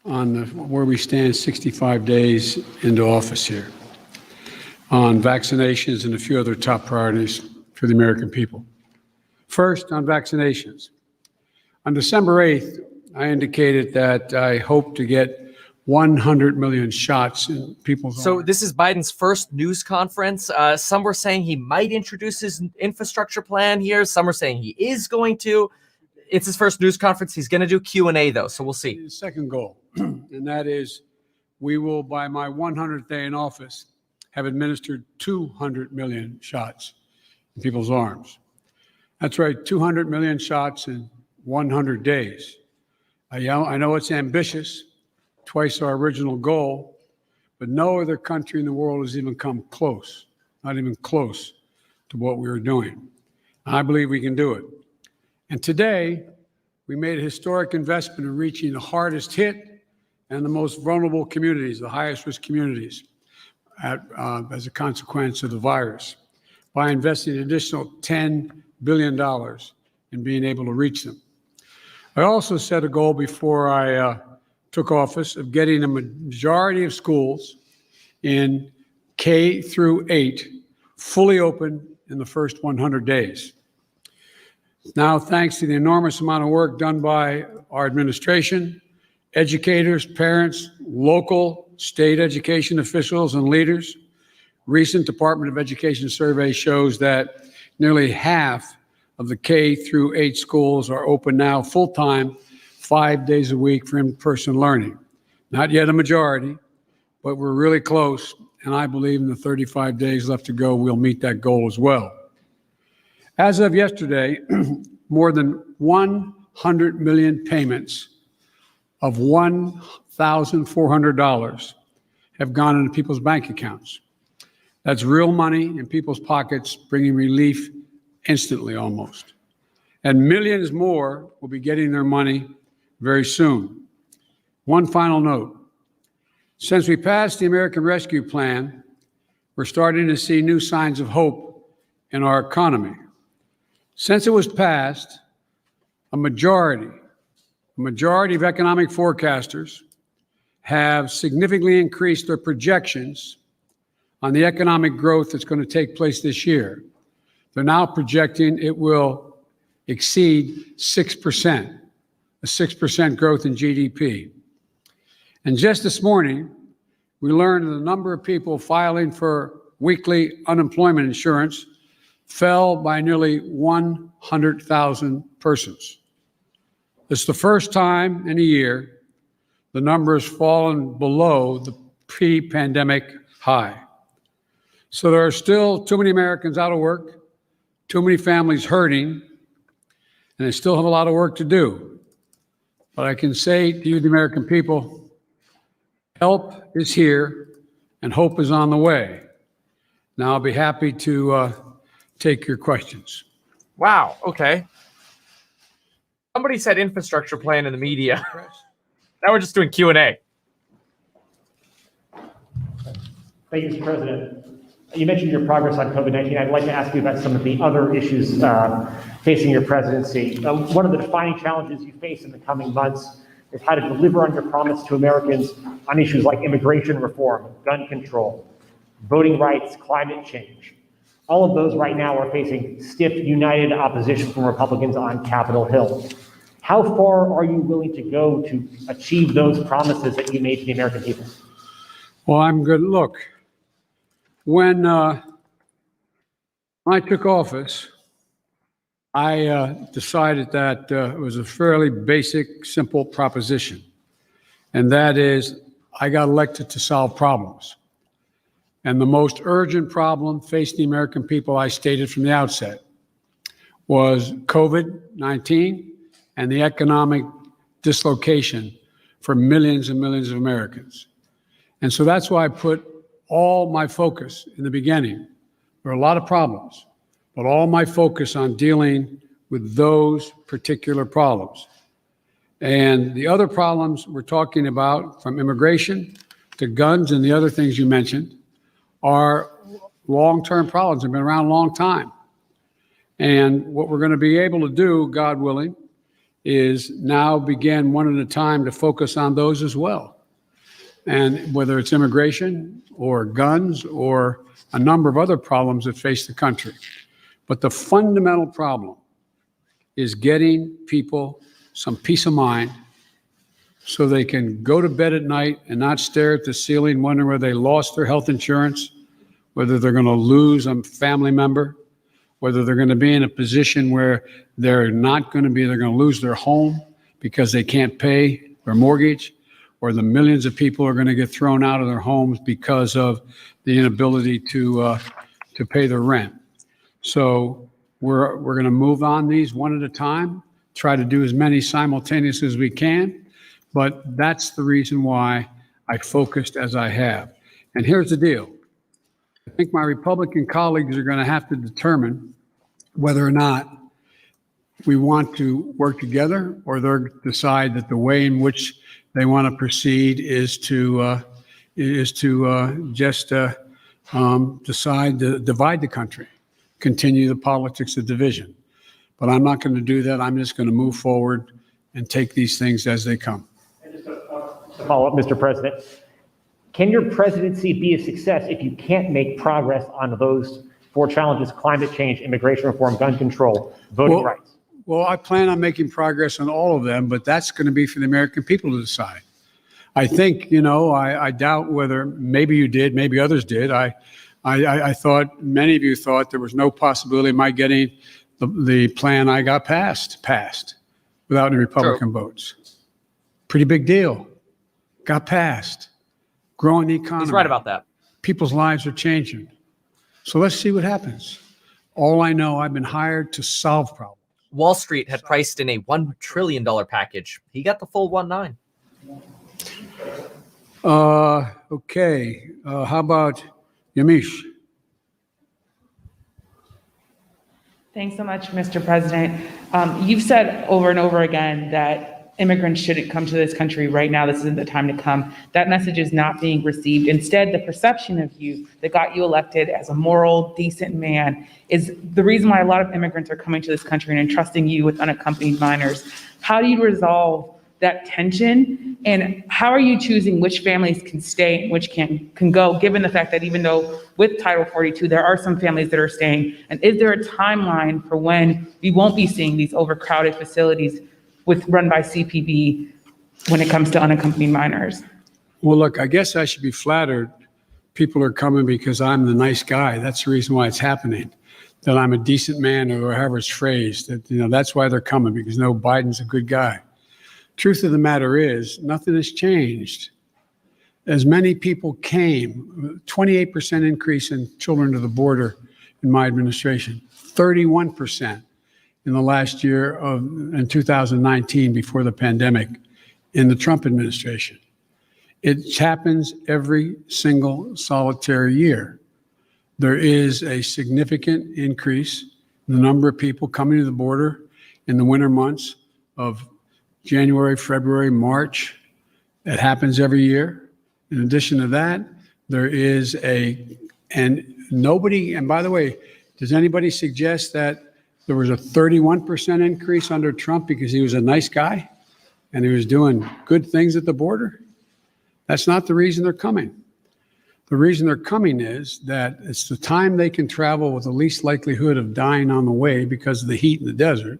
where we stand 65 days into office here on vaccinations and a few other top priorities for the American people. First, on vaccinations. On December 8th, I indicated that I hope to get 100 million shots in people's So arms. this is Biden's first news conference. Some were saying he might introduce his infrastructure plan here. Some are saying he is going to. It's his first news conference. He's going to do Q&A, though, so we'll see. The second goal, and that is we will, by my 100th day in office, have administered 200 million shots in people's arms. That's right, 200 million shots in 100 days. I know it's ambitious, twice our original goal, but no other country in the world has even come close, not even close to what we are doing. I believe we can do it. And today, we made a historic investment in reaching the hardest hit and the most vulnerable communities, the highest risk communities, as a consequence of the virus, by investing an additional $10 billion in being able to reach them. I also set a goal before I took office of getting a majority of schools in K through 8 fully open in the first 100 days. Now, thanks to the enormous amount of work done by our administration, educators, parents, local, state education officials, and leaders, recent Department of Education survey shows that nearly half of the K through 8 schools are open now full-time, 5 days a week for in-person learning. Not yet a majority, but we're really close, and I believe in the 35 days left to go, we'll meet that goal as well. As of yesterday, more than 100 million payments of $1,400 have gone into people's bank accounts. That's real money in people's pockets, bringing relief instantly almost. And millions more will be getting their money very soon. One final note. Since we passed the American Rescue Plan, we're starting to see new signs of hope in our economy. Since it was passed, a majority of economic forecasters have significantly increased their projections on the economic growth that's going to take place this year. They're now projecting it will exceed 6%, a 6% growth in GDP. And just this morning, we learned that the number of people filing for weekly unemployment insurance fell by nearly 100,000 persons. It's the first time in a year the number has fallen below the pre-pandemic high. So there are still too many Americans out of work, too many families hurting, and they still have a lot of work to do. But I can say to you, the American people, help is here and hope is on the way. Now I'll be happy to take your questions. Wow, okay. Somebody said infrastructure plan in the media. Now we're just doing Q&A. Thank you, Mr. President. You mentioned your progress on COVID-19. I'd like to ask you about some of the other issues facing your presidency. One of the defining challenges you face in the coming months is how to deliver on your promise to Americans on issues like immigration reform, gun control, voting rights, climate change. All of those right now are facing stiff, united opposition from Republicans on Capitol Hill. How far are you willing to go to achieve those promises that you made to the American people? Well, I'm good. Look, when I took office, I decided that it was a fairly basic, simple proposition. And that is, I got elected to solve problems. And the most urgent problem facing the American people, I stated from the outset, was COVID-19 and the economic dislocation for millions and millions of Americans. And so that's why I put all my focus in the beginning. There are a lot of problems, but all my focus on dealing with those particular problems. And the other problems we're talking about, from immigration to guns and the other things you mentioned, are long-term problems. They've been around a long time. And what we're going to be able to do, God willing, is now began one at a time to focus on those as well. And whether it's immigration or guns or a number of other problems that face the country. But the fundamental problem is getting people some peace of mind so they can go to bed at night and not stare at the ceiling wondering whether they lost their health insurance, whether they're going to lose a family member, whether they're going to be in a position where they're going to lose their home because they can't pay their mortgage, or the millions of people are going to get thrown out of their homes because of the inability to pay their rent. So we're going to move on these one at a time, try to do as many simultaneous as we can, but that's the reason why I focused as I have. And here's the deal. I think my Republican colleagues are going to have to determine whether or not we want to work together, or they'll decide that the way in which they want to proceed is to just decide to divide the country, continue the politics of division. But I'm not going to do that. I'm just going to move forward and take these things as they come. And just to follow up, Mr. President, can your presidency be a success if you can't make progress on those 4 challenges: climate change, immigration reform, gun control, voting rights? Well, I plan on making progress on all of them, but that's going to be for the American people to decide. I think, I doubt whether, maybe you did, maybe others did. I thought, many of you thought there was no possibility of my getting the plan I got passed without any Republican votes. Pretty big deal. Got passed. Growing the economy. He's right about that. People's lives are changing. So let's see what happens. All I know, I've been hired to solve problems. Wall Street had priced in a $1 trillion package. He got the full 1.9. Okay. How about Yamiche? Thanks so much, Mr. President. You've said over and over again that immigrants shouldn't come to this country right now. This isn't the time to come. That message is not being received. Instead, the perception of you that got you elected as a moral, decent man is the reason why a lot of immigrants are coming to this country and entrusting you with unaccompanied minors. How do you resolve that tension? And how are you choosing which families can stay and which can go, given the fact that even though with Title 42, there are some families that are staying? And is there a timeline for when we won't be seeing these overcrowded facilities run by CPB when it comes to unaccompanied minors? Well, look, I guess I should be flattered. People are coming because I'm the nice guy. That's the reason why it's happening. That I'm a decent man, or however it's phrased. That, that's why they're coming, because Biden's a good guy. Truth of the matter is, nothing has changed. As many people came, 28% increase in children to the border in my administration, 31% in the last year in 2019, before the pandemic, in the Trump administration. It happens every single solitary year. There is a significant increase in the number of people coming to the border in the winter months of January, February, March. It happens every year. In addition to that, there is and by the way, does anybody suggest that there was a 31% increase under Trump because he was a nice guy and he was doing good things at the border? That's not the reason they're coming. The reason they're coming is that it's the time they can travel with the least likelihood of dying on the way because of the heat in the desert,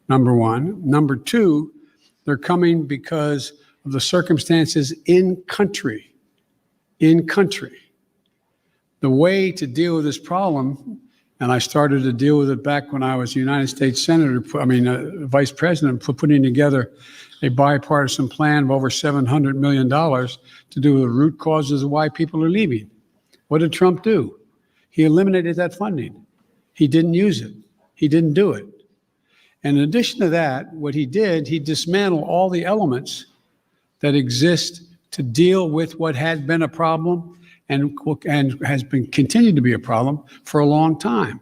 number one. Number two, they're coming because of the circumstances in country. In country. The way to deal with this problem, and I started to deal with it back when I was United States Vice President, putting together a bipartisan plan of over $700 million to do with the root causes of why people are leaving. What did Trump do? He eliminated that funding. He didn't use it. He didn't do it. And in addition to that, what he did, he dismantled all the elements that exist to deal with what had been a problem and has been continued to be a problem for a long time.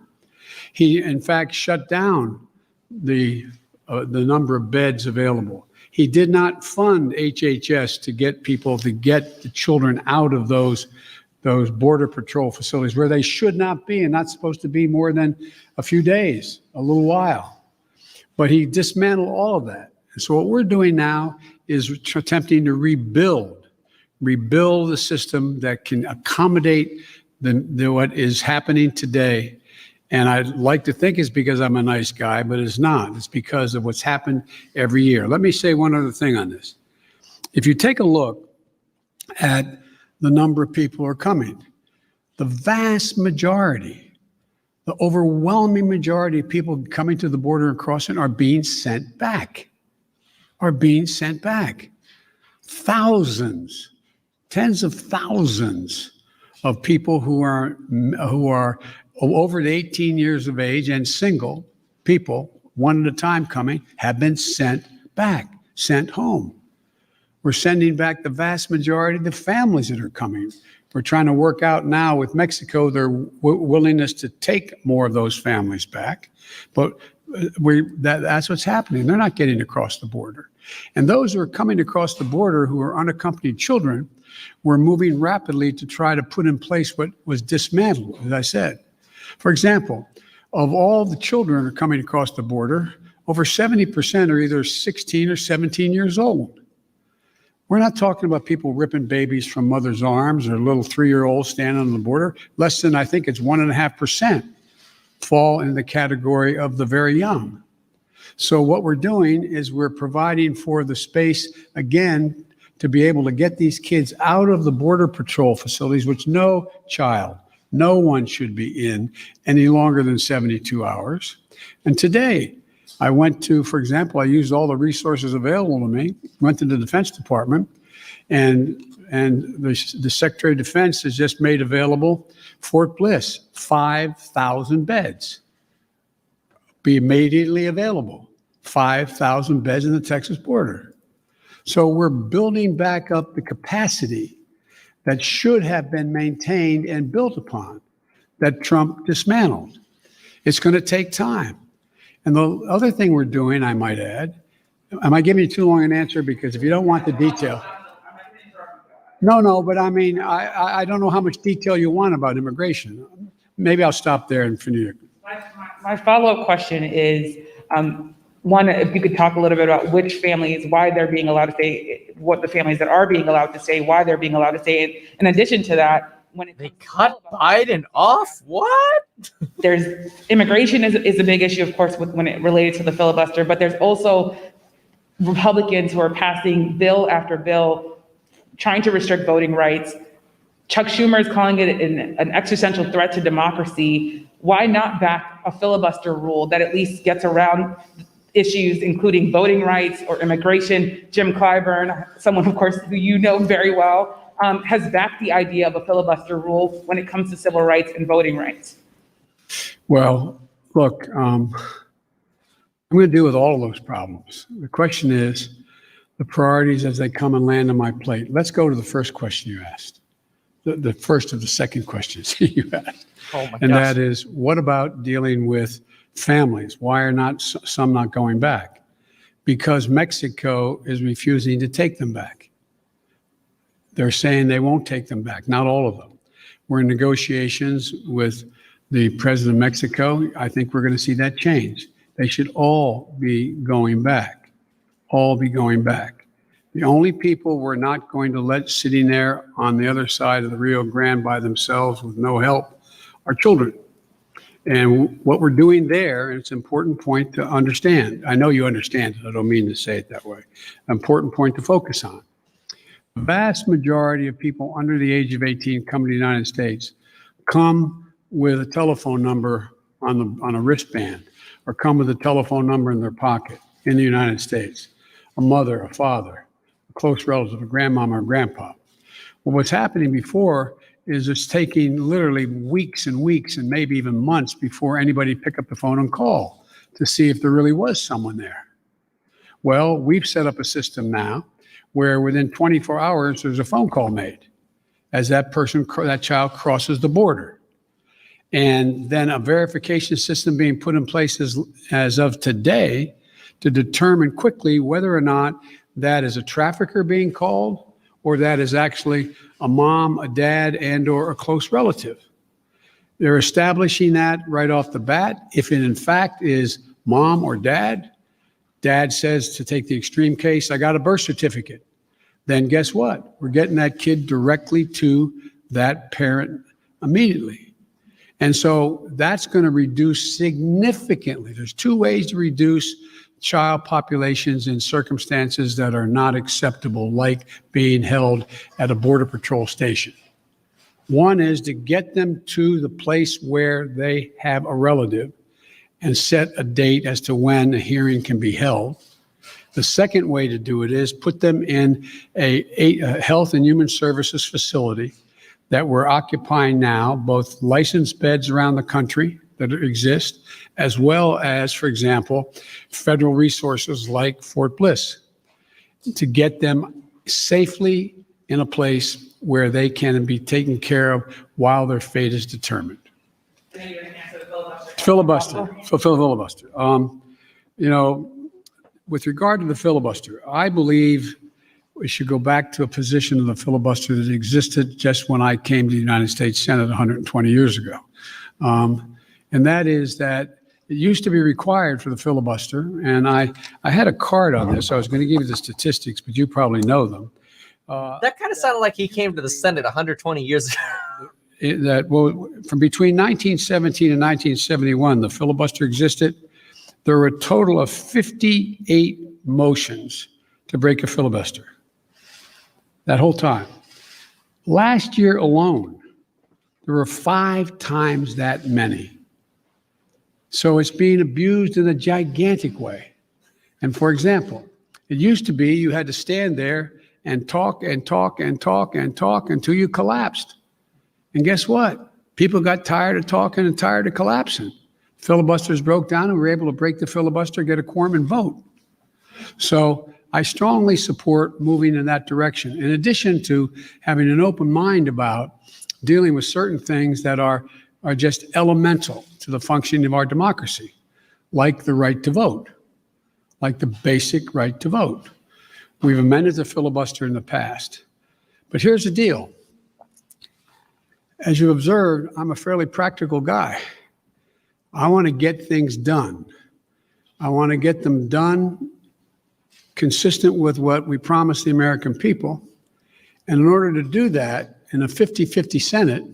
He, in fact, shut down the number of beds available. He did not fund HHS to get the children out of those Border Patrol facilities where they should not be and not supposed to be more than a few days, a little while. But he dismantled all of that. And so what we're doing now is attempting to rebuild the system that can accommodate what is happening today. And I'd like to think it's because I'm a nice guy, but it's not. It's because of what's happened every year. Let me say one other thing on this. If you take a look at the number of people who are coming, the vast majority, the overwhelming majority of people coming to the border and crossing are being sent back, Thousands, tens of thousands of people who are over 18 years of age and single people, one at a time coming, have been sent back, sent home. We're sending back the vast majority of the families that are coming. We're trying to work out now with Mexico their willingness to take more of those families back. But that's what's happening. They're not getting across the border. And those who are coming across the border who are unaccompanied children, we're moving rapidly to try to put in place what was dismantled, as I said. For example, of all the children who are coming across the border, over 70% are either 16 or 17 years old. We're not talking about people ripping babies from mother's arms or little 3-year-olds standing on the border. Less than, I think it's 1.5% fall in the category of the very young. So what we're doing is we're providing for the space, again, to be able to get these kids out of the Border Patrol facilities, which no one should be in any longer than 72 hours. And today, I went to, for example, I used all the resources available to me, went to the Defense Department, and the Secretary of Defense has just made available Fort Bliss, 5,000 beds. Be immediately available, 5,000 beds in the Texas border. So we're building back up the capacity that should have been maintained and built upon, that Trump dismantled. It's going to take time. And the other thing we're doing, I might add, am I giving you too long an answer? Because if you don't want the detail. No, but I mean, I don't know how much detail you want about immigration. Maybe I'll stop there and finish. My follow-up question is, one, if you could talk a little bit about which families, why they're being allowed to stay, what the families that are being allowed to stay, why they're being allowed to stay. And in addition to that, when They cut Biden off? What? there's immigration is a big issue, of course, when it related to the filibuster, but there's also Republicans who are passing bill after bill trying to restrict voting rights. Chuck Schumer is calling it an existential threat to democracy. Why not back a filibuster rule that at least gets around issues, including voting rights or immigration? Jim Clyburn, someone, of course, who you know very well, has backed the idea of a filibuster rule when it comes to civil rights and voting rights. Well, look, I'm going to deal with all of those problems. The question is the priorities as they come and land on my plate. Let's go to the first question you asked, the first of the second questions you asked. Oh my And gosh. that is, what about dealing with families? Why are not some not going back? Because Mexico is refusing to take them back. They're saying they won't take them back, not all of them. We're in negotiations with the president of Mexico. I think we're going to see that change. They should all be going back, The only people we're not going to let sitting there on the other side of the Rio Grande by themselves with no help are children. And what we're doing there, and it's an important point to understand. I know you understand it. I don't mean to say it that way. Important point to focus on. The vast majority of people under the age of 18 come to the United States come with a telephone number on a wristband, or come with a telephone number in their pocket in the United States. A mother, a father, a close relative, a grandmama or grandpa. Well, what's happening before is it's taking literally weeks and weeks and maybe even months before anybody pick up the phone and call to see if there really was someone there. Well, we've set up a system now where within 24 hours, there's a phone call made as that child crosses the border. And then a verification system being put in place as of today to determine quickly whether or not that is a trafficker being called or that is actually a mom, a dad, and or a close relative. They're establishing that right off the bat. If it in fact is mom or dad, Dad says, to take the extreme case, I got a birth certificate. Then guess what? We're getting that kid directly to that parent immediately. And so that's going to reduce significantly. There's two ways to reduce child populations in circumstances that are not acceptable, like being held at a Border Patrol station. One is to get them to the place where they have a relative and set a date as to when a hearing can be held. The second way to do it is put them in a Health and Human Services facility that we're occupying now, both licensed beds around the country that exist, as well as, for example, federal resources like Fort Bliss, to get them safely in a place where they can be taken care of while their fate is determined. Filibuster. Filibuster. With regard to the filibuster, I believe we should go back to a position of the filibuster that existed just when I came to the United States Senate 120 years ago. And that is that it used to be required for the filibuster, and I had a card on this. I was going to give you the statistics, but you probably know them. That kind of sounded like he came to the Senate 120 years ago. From between 1917 and 1971, the filibuster existed. There were a total of 58 motions to break a filibuster that whole time. Last year alone, there were 5 times that many. So it's being abused in a gigantic way. And for example, it used to be you had to stand there and talk and talk and talk and talk until you collapsed. And guess what? People got tired of talking and tired of collapsing. Filibusters broke down and we were able to break the filibuster, get a quorum and vote. So I strongly support moving in that direction, in addition to having an open mind about dealing with certain things that are just elemental to the functioning of our democracy, like the right to vote, like the basic right to vote. We've amended the filibuster in the past. But here's the deal. As you observed, I'm a fairly practical guy. I want to get things done. I want to get them done consistent with what we promised the American people. And in order to do that, in a 50-50 Senate,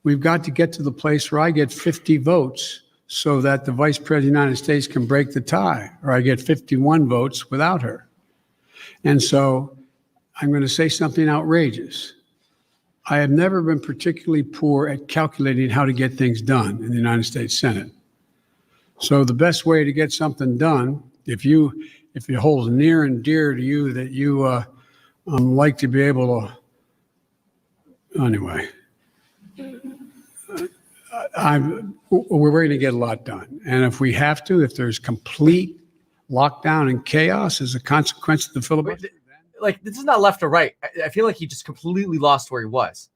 we've got to get to the place where I get 50 votes so that the Vice President of the United States can break the tie, or I get 51 votes without her. And so I'm going to say something outrageous. I have never been particularly poor at calculating how to get things done in the United States Senate. So the best way to get something done, if it holds near and dear to you that you like to be able to, anyway, we're going to get a lot done. And if we have to, if there's complete lockdown and chaos as a consequence of the filibuster. Like, this is not left or right. I feel like he just completely lost where he was.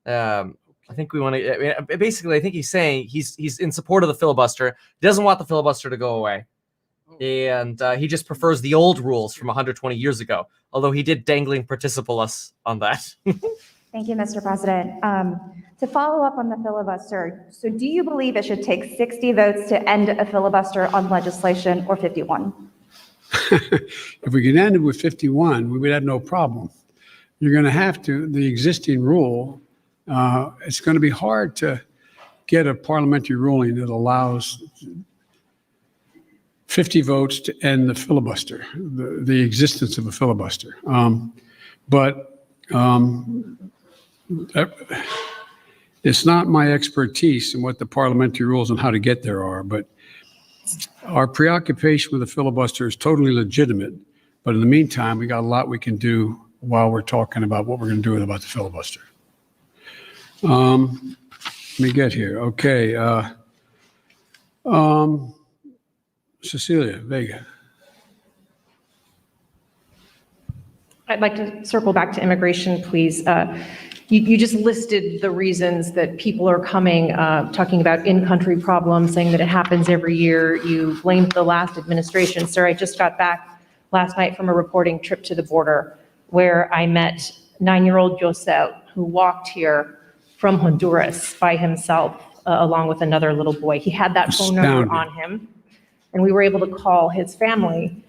I think we want to, basically, I think he's saying he's in support of the filibuster. He doesn't want the filibuster to go away. And he just prefers the old rules from 120 years ago, although he did dangling participle us on that. Thank you, Mr. President. To follow up on the filibuster, so do you believe it should take 60 votes to end a filibuster on legislation or 51? If we could end it with 51, we would have no problem. You're going to have to, the existing rule, it's going to be hard to get a parliamentary ruling that allows 50 votes to end the filibuster, the existence of a filibuster. It's not my expertise in what the parliamentary rules and how to get there are, but our preoccupation with the filibuster is totally legitimate. But in the meantime, we got a lot we can do while we're talking about what we're going to do about the filibuster. Let me get here. Okay. Cecilia Vega. I'd like to circle back to immigration, please. You just listed the reasons that people are coming, talking about in-country problems, saying that it happens every year. You blamed the last administration. Sir, I just got back last night from a reporting trip to the border where I met 9-year-old Josel, who walked here from Honduras by himself, along with another little boy. He had that phone number on him, and we were able to call his family.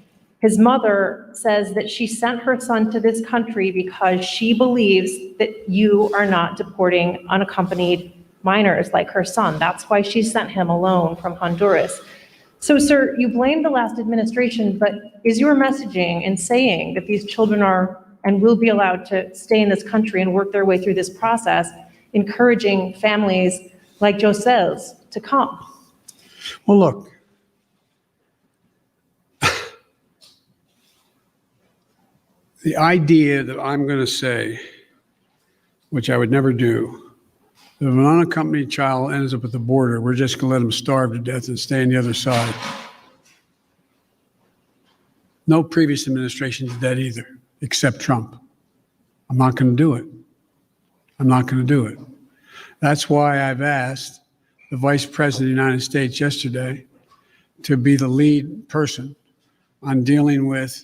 His mother says that she sent her son to this country because she believes that you are not deporting unaccompanied minors like her son. That's why she sent him alone from Honduras. So, sir, you blame the last administration, but is your messaging in saying that these children are and will be allowed to stay in this country and work their way through this process, encouraging families like Josel's to come? Well, look, the idea that I'm going to say, which I would never do, if an unaccompanied child ends up at the border, we're just going to let them starve to death and stay on the other side. No previous administration did that either, except Trump. I'm not going to do it. I'm not going to do it. That's why I've asked the Vice President of the United States yesterday to be the lead person on dealing with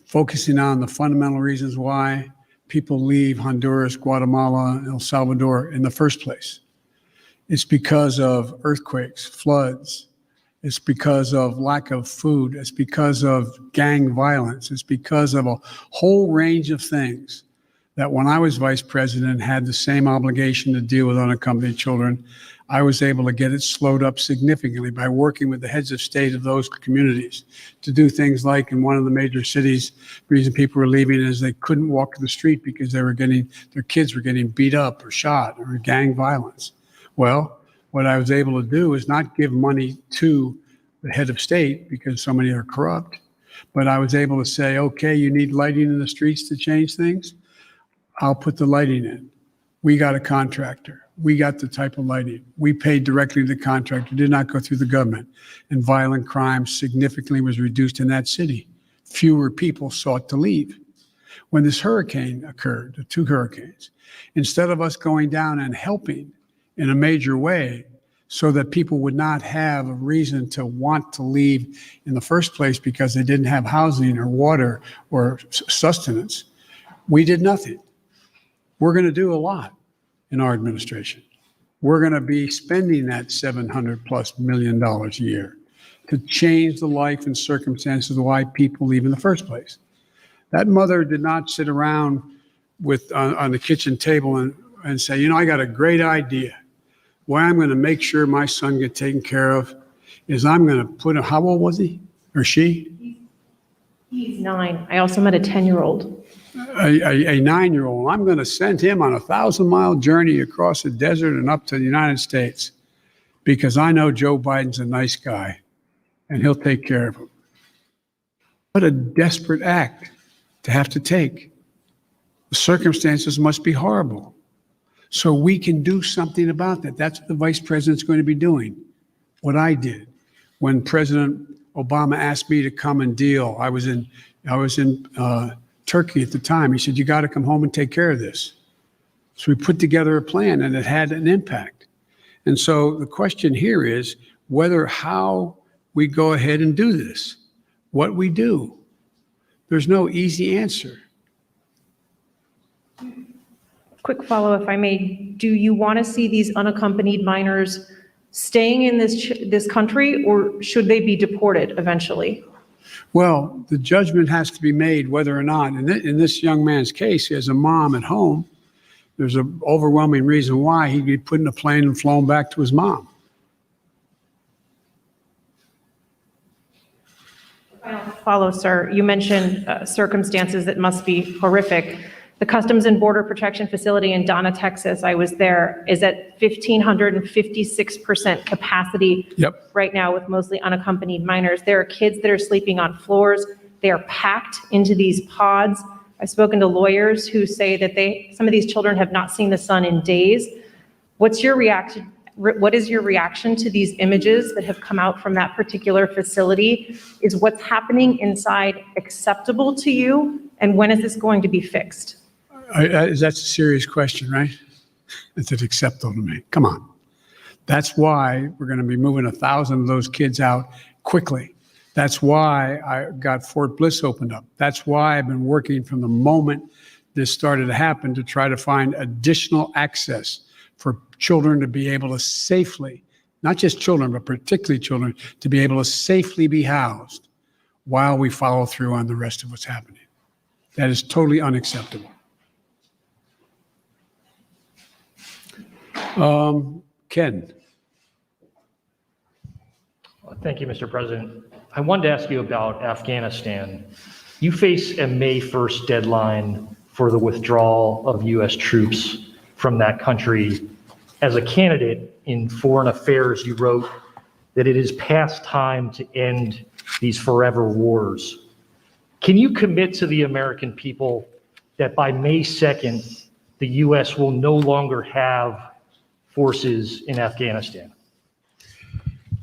focusing on the fundamental reasons why people leave Honduras, Guatemala, El Salvador in the first place. It's because of earthquakes, floods. It's because of lack of food. It's because of gang violence. It's because of a whole range of things that when I was vice president had the same obligation to deal with unaccompanied children. I was able to get it slowed up significantly by working with the heads of state of those communities to do things like in one of the major cities, the reason people were leaving is they couldn't walk to the street because their kids were getting beat up or shot or gang violence. Well, what I was able to do is not give money to the head of state because so many are corrupt, but I was able to say, okay, you need lighting in the streets to change things? I'll put the lighting in. We got a contractor. We got the type of lighting. We paid directly to the contractor, did not go through the government. And violent crime significantly was reduced in that city. Fewer people sought to leave. When this hurricane occurred, the two hurricanes, instead of us going down and helping in a major way so that people would not have a reason to want to leave in the first place because they didn't have housing or water or sustenance, we did nothing. We're going to do a lot in our administration. We're going to be spending that $700+ million a year to change the life and circumstances of why people leave in the first place. That mother did not sit around on the kitchen table and say, you know, I got a great idea. Why I'm going to make sure my son gets taken care of is I'm going to put how old was he or she? He's 9. I also met a 10-year-old. A 9-year-old. I'm going to send him on a 1,000-mile journey across the desert and up to the United States because I know Joe Biden's a nice guy and he'll take care of him. What a desperate act to have to take. The circumstances must be horrible. So we can do something about that. That's what the vice president's going to be doing. What I did when President Obama asked me to come and deal. I was in Turkey at the time. He said, you got to come home and take care of this. So we put together a plan and it had an impact. And so the question here is how we go ahead and do this, what we do. There's no easy answer. Quick follow, if I may. Do you want to see these unaccompanied minors staying in this country, or should they be deported eventually? Well, the judgment has to be made whether or not, in this young man's case, he has a mom at home. There's an overwhelming reason why he'd be put in a plane and flown back to his mom. Follow, sir. You mentioned circumstances that must be horrific. The Customs and Border Protection Facility in Donna, Texas, I was there, is at 1,556% capacity right now with mostly unaccompanied minors. There are kids that are sleeping on floors. They are packed into these pods. I've spoken to lawyers who say that some of these children have not seen the sun in days. What's your reaction? What is your reaction to these images that have come out from that particular facility? Is what's happening inside acceptable to you? And when is this going to be fixed? That's a serious question, right? Is it acceptable to me? Come on. That's why we're going to be moving 1,000 of those kids out quickly. That's why I got Fort Bliss opened up. That's why I've been working from the moment this started to happen to try to find additional access for children to be able to safely, not just children, but particularly children, to be able to safely be housed while we follow through on the rest of what's happening. That is totally unacceptable. Ken, Thank you, Mr. President. I wanted to ask you about Afghanistan. You face a May 1st deadline for the withdrawal of U.S. troops from that country. As a candidate in foreign affairs, you wrote that it is past time to end these forever wars. Can you commit to the American people that by May 2nd, the U.S. will no longer have forces in Afghanistan?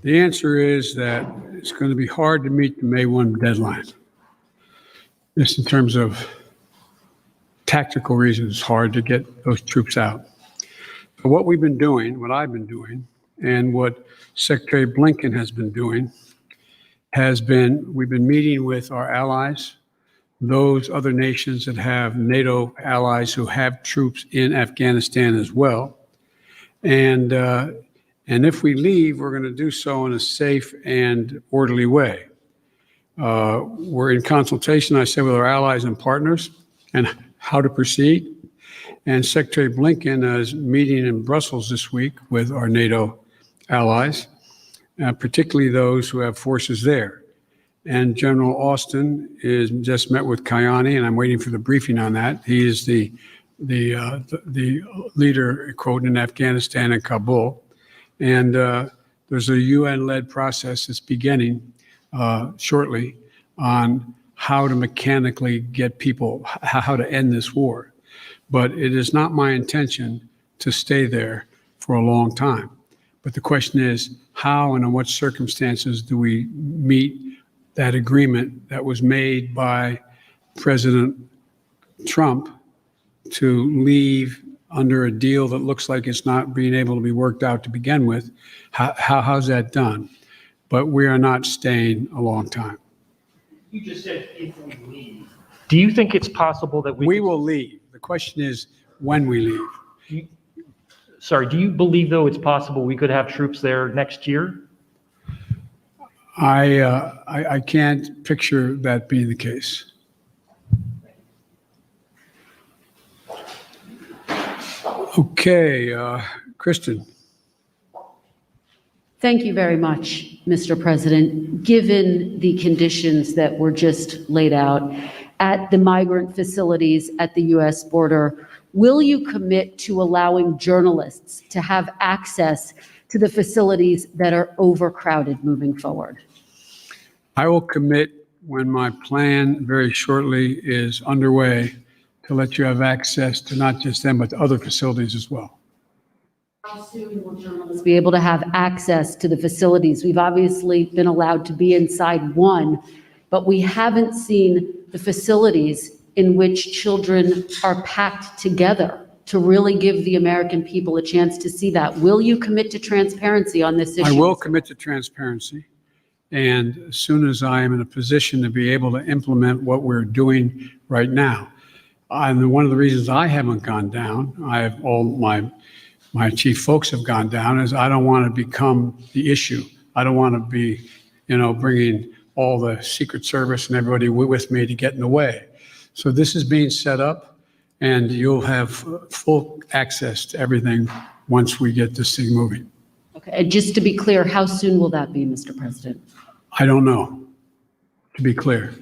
the answer is that it's going to be hard to meet the May 1 deadline. Just in terms of tactical reasons, it's hard to get those troops out. But what we've been doing, what I've been doing, and what Secretary Blinken has been doing, we've been meeting with our allies, those other nations that have NATO allies who have troops in Afghanistan as well. And if we leave, we're going to do so in a safe and orderly way. We're in consultation, I said, with our allies and partners and how to proceed. And Secretary Blinken is meeting in Brussels this week with our NATO allies, particularly those who have forces there. And General Austin is just met with Kayani, and I'm waiting for the briefing on that. He is the leader, quote, in Afghanistan and Kabul. And there's a UN-led process that's beginning shortly on how to mechanically get people, how to end this war. But it is not my intention to stay there for a long time. But the question is, how and in what circumstances do we meet that agreement that was made by President Trump to leave under a deal that looks like it's not being able to be worked out to begin with? How's that done? But we are not staying a long time. You just said if we leave. Do you think it's possible that We will leave. The question is when we leave. do you believe, though, it's possible we could have troops there next year? I can't picture that being the case. Okay, Kristen. Thank you very much, Mr. President. Given the conditions that were just laid out at the migrant facilities at the U.S. border, will you commit to allowing journalists to have access to the facilities that are overcrowded moving forward? I will commit when my plan very shortly is underway to let you have access to not just them, but to other facilities as well. How soon will journalists be able to have access to the facilities? We've obviously been allowed to be inside one, but we haven't seen the facilities in which children are packed together to really give the American people a chance to see that. Will you commit to transparency on this issue? I will commit to transparency. And as soon as I am in a position to be able to implement what we're doing right now, and one of the reasons I haven't gone down, I have all my chief folks have gone down, is I don't want to become the issue. I don't want to be, bringing all the Secret Service and everybody with me to get in the way. So this is being set up, and you'll have full access to everything once we get this thing moving. Okay, and just to be clear, how soon will that be, Mr. President? I don't know, to be clear.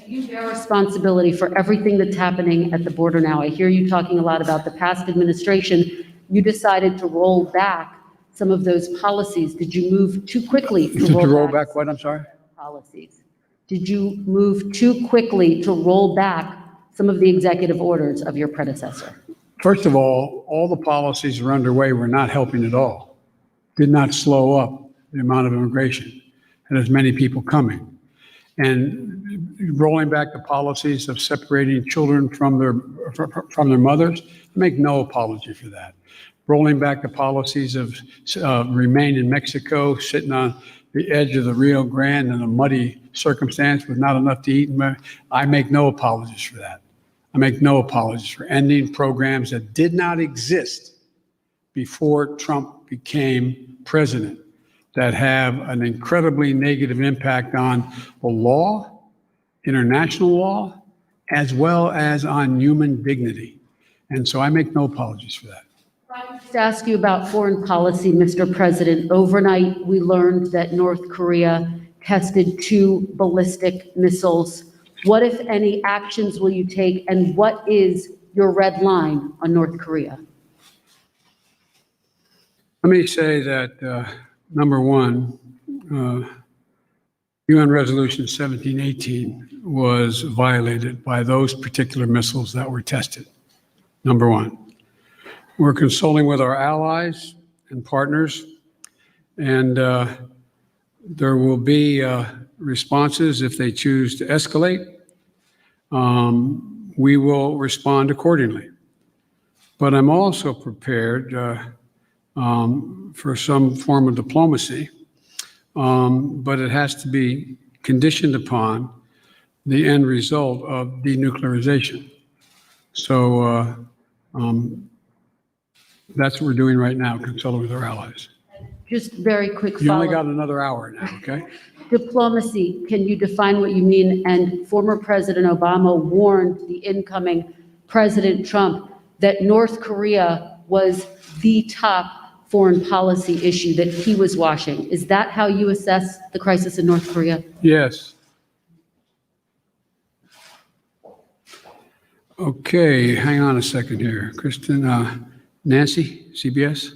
Do you bear responsibility for everything that's happening at the border now? I hear you talking a lot about the past administration. You decided to roll back some of those policies. Did you move too quickly to roll back what? I'm sorry? policies? Did you move too quickly to roll back some of the executive orders of your predecessor? First of all the policies are underway were not helping at all. Did not slow up the amount of immigration and as many people coming. And rolling back the policies of separating children from their mothers, I make no apology for that. Rolling back the policies of remain in Mexico, sitting on the edge of the Rio Grande in a muddy circumstance with not enough to eat, I make no apologies for that. I make no apologies for ending programs that did not exist before Trump became president. that have an incredibly negative impact on the law, international law, as well as on human dignity. And so I make no apologies for that. Just to ask you about foreign policy, Mr. President. Overnight, we learned that North Korea tested 2 ballistic missiles. What, if any, actions will you take, and what is your red line on North Korea? Let me say that, number one, UN Resolution 1718 was violated by those particular missiles that were tested. Number one. We're consulting with our allies and partners, and there will be responses if they choose to escalate. We will respond accordingly. But I'm also prepared for some form of diplomacy, but it has to be conditioned upon the end result of denuclearization. So that's what we're doing right now, consulting with our allies. Just very quick You only got follow-up. another hour now, okay? Diplomacy, can you define what you mean? And former President Obama warned the incoming President Trump that North Korea was the top foreign policy issue that he was watching. Is that how you assess the crisis in North Korea? Yes. Okay, hang on a second here. Kristen, Nancy, CBS?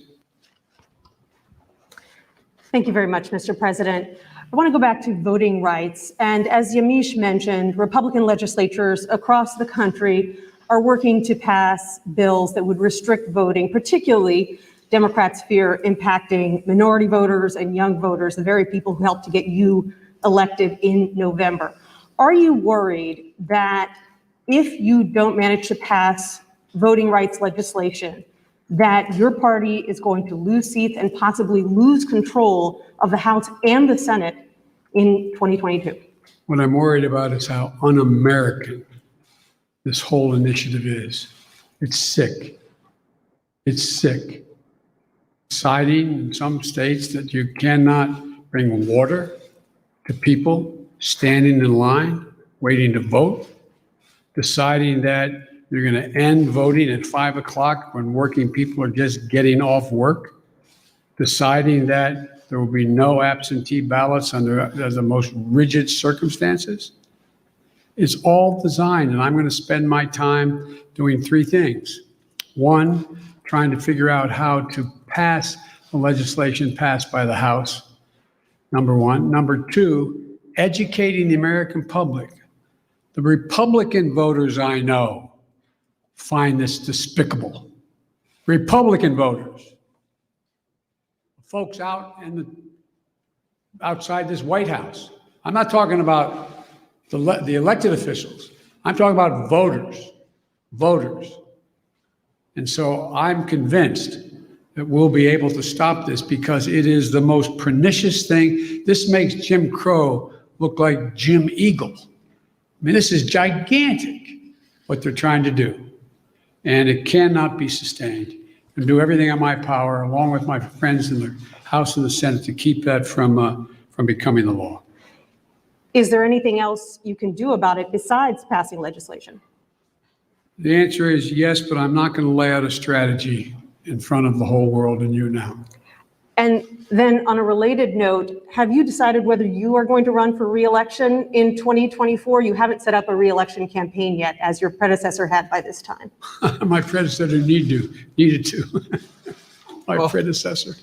Thank you very much, Mr. President. I want to go back to voting rights. And as Yamiche mentioned, Republican legislatures across the country are working to pass bills that would restrict voting, particularly Democrats fear impacting minority voters and young voters, the very people who helped to get you elected in November. Are you worried that if you don't manage to pass voting rights legislation, that your party is going to lose seats and possibly lose control of the House and the Senate in 2022? What I'm worried about is how un-American this whole initiative is. It's sick. It's sick. Deciding in some states that you cannot bring water to people standing in line, waiting to vote. Deciding that you're going to end voting at 5 o'clock when working people are just getting off work. Deciding that there will be no absentee ballots under the most rigid circumstances. It's all designed, and I'm going to spend my time doing 3 things. One, trying to figure out how to pass the legislation passed by the House, number one. Number two, educating the American public. The Republican voters I know find this despicable. Republican voters. Folks outside this White House. I'm not talking about the elected officials. I'm talking about voters. And so I'm convinced that we'll be able to stop this because it is the most pernicious thing. This makes Jim Crow look like Jim Eagle. I mean, this is gigantic, what they're trying to do. And it cannot be sustained. And do everything in my power, along with my friends in the House and the Senate, to keep that from becoming the law. Is there anything else you can do about it besides passing legislation? The answer is yes, but I'm not going to lay out a strategy in front of the whole world and you now. And then on a related note, have you decided whether you are going to run for re-election in 2024? You haven't set up a re-election campaign yet, as your predecessor had by this time. My predecessor needed to. My predecessor.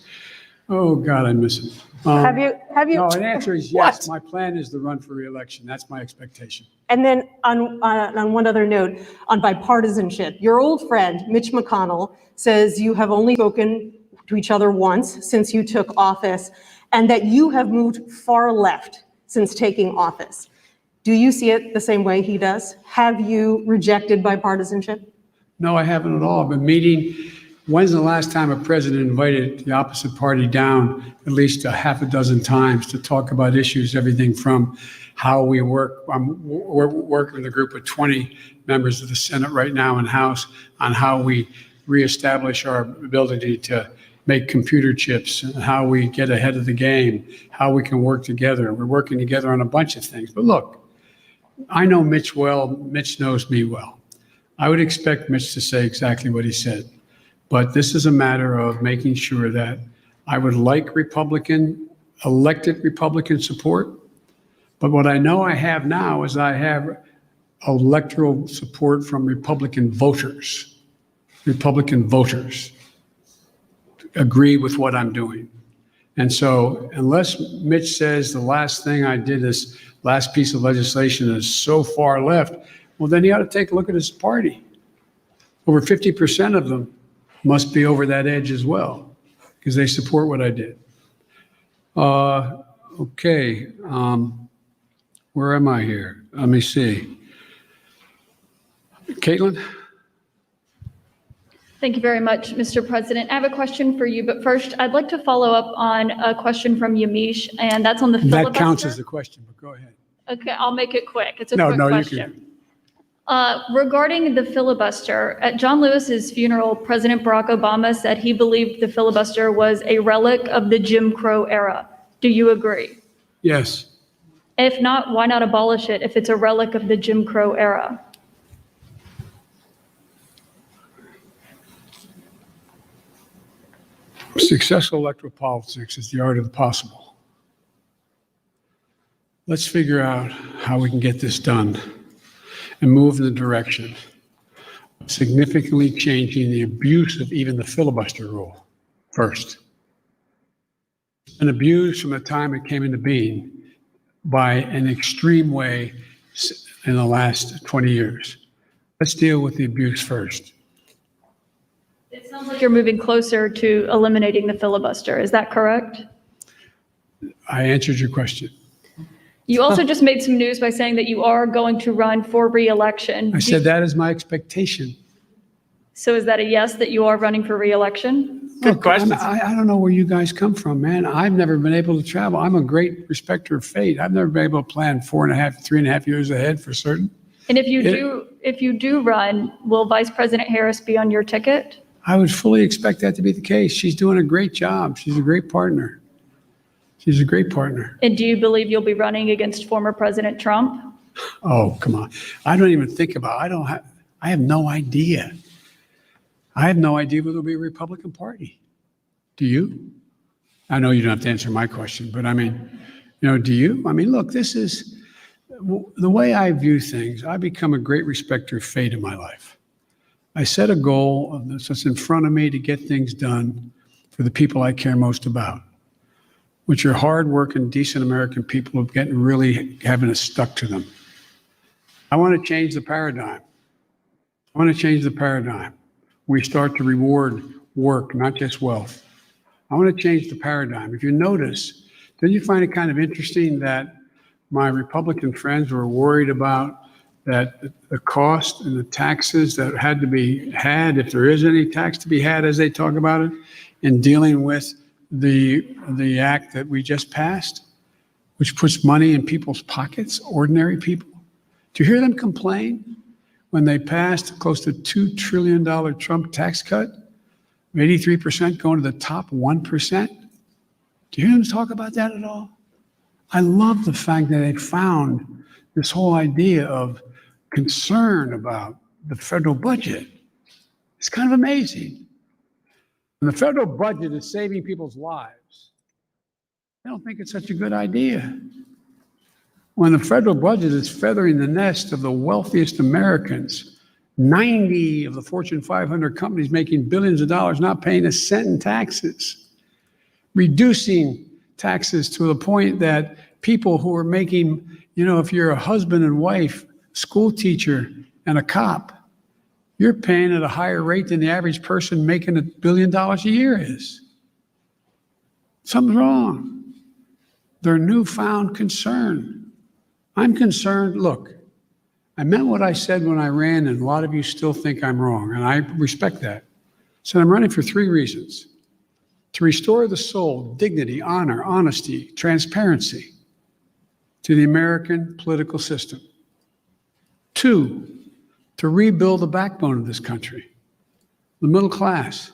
Oh, God, I miss him. Have you? No, the answer is yes. What? My plan is to run for re-election. That's my expectation. And then on one other note, on bipartisanship, your old friend, Mitch McConnell, says you have only spoken to each other once since you took office, and that you have moved far left since taking office. Do you see it the same way he does? Have you rejected bipartisanship? No, I haven't at all. I've been meeting. When's the last time a president invited the opposite party down at least a half a dozen times to talk about issues, everything from how we work. We're working with a group of 20 members of the Senate right now and House on how we reestablish our ability to make computer chips, and how we get ahead of the game, how we can work together. We're working together on a bunch of things. But look, I know Mitch well. Mitch knows me well. I would expect Mitch to say exactly what he said. But this is a matter of making sure that I would like elected Republican support. But what I know I have now is I have electoral support from Republican voters. Republican voters agree with what I'm doing. And so unless Mitch says the last thing I did, this last piece of legislation is so far left, well, then he ought to take a look at his party. Over 50% of them must be over that edge as well, because they support what I did. Okay, where am I here? Let me see. Caitlin? Thank you very much, Mr. President. I have a question for you, but first, I'd like to follow up on a question from Yamiche, and that's on the filibuster. That counts as a question, but go ahead. Okay, I'll make it quick. It's a No, quick no, you question. Regarding the filibuster, at John Lewis's funeral, President Barack Obama said he believed the filibuster was a relic of the Jim Crow era. Do you agree? Yes. If not, why not abolish it if it's a relic of the Jim Crow era? Successful electoral politics is the art of the possible. Let's figure out how we can get this done and move in the direction of significantly changing the abuse of even the filibuster rule first. It's been abused from the time it came into being by an extreme way in the last 20 years. Let's deal with the abuse first. It sounds like you're moving closer to eliminating the filibuster. Is that correct? I answered your question. You also just made some news by saying that you are going to run for re-election. I said that is my expectation. So is that a yes, that you are running for re-election? Good question. I don't know where you guys come from, man. I've never been able to travel. I'm a great respecter of fate. I've never been able to plan 3.5 years ahead for certain. And if you do run, will Vice President Harris be on your ticket? I would fully expect that to be the case. She's doing a great job. She's a great partner. She's a great partner. And do you believe you'll be running against former President Trump? Oh, come on. I don't even think about it. I have no idea. I have no idea whether it'll be a Republican Party. Do you? I know you don't have to answer my question, but I mean, do you? I mean, look, this is the way I view things. I become a great respecter of fate in my life. I set a goal of this that's in front of me to get things done for the people I care most about, which are hardworking, decent American people who really having it stuck to them. I want to change the paradigm. We start to reward work, not just wealth. I want to change the paradigm. If you notice, didn't you find it kind of interesting that my Republican friends were worried about that the cost and the taxes that had to be had, if there is any tax to be had as they talk about it, in dealing with the act that we just passed, which puts money in people's pockets, ordinary people? Do you hear them complain when they passed close to $2 trillion Trump tax cut, 83% going to the top 1%? Do you hear them talk about that at all? I love the fact that they found this whole idea of concern about the federal budget. It's kind of amazing. When the federal budget is saving people's lives, I don't think it's such a good idea. When the federal budget is feathering the nest of the wealthiest Americans, 90 of the Fortune 500 companies making billions of dollars, not paying a cent in taxes, reducing taxes to the point that people who are making, if you're a husband and wife, school teacher, and a cop, you're paying at a higher rate than the average person making $1 billion a year is. Something's wrong. Their newfound concern. I'm concerned. Look, I meant what I said when I ran, and a lot of you still think I'm wrong, and I respect that. So I'm running for 3 reasons: to restore the soul, dignity, honor, honesty, transparency to the American political system. 2, to rebuild the backbone of this country, the middle class.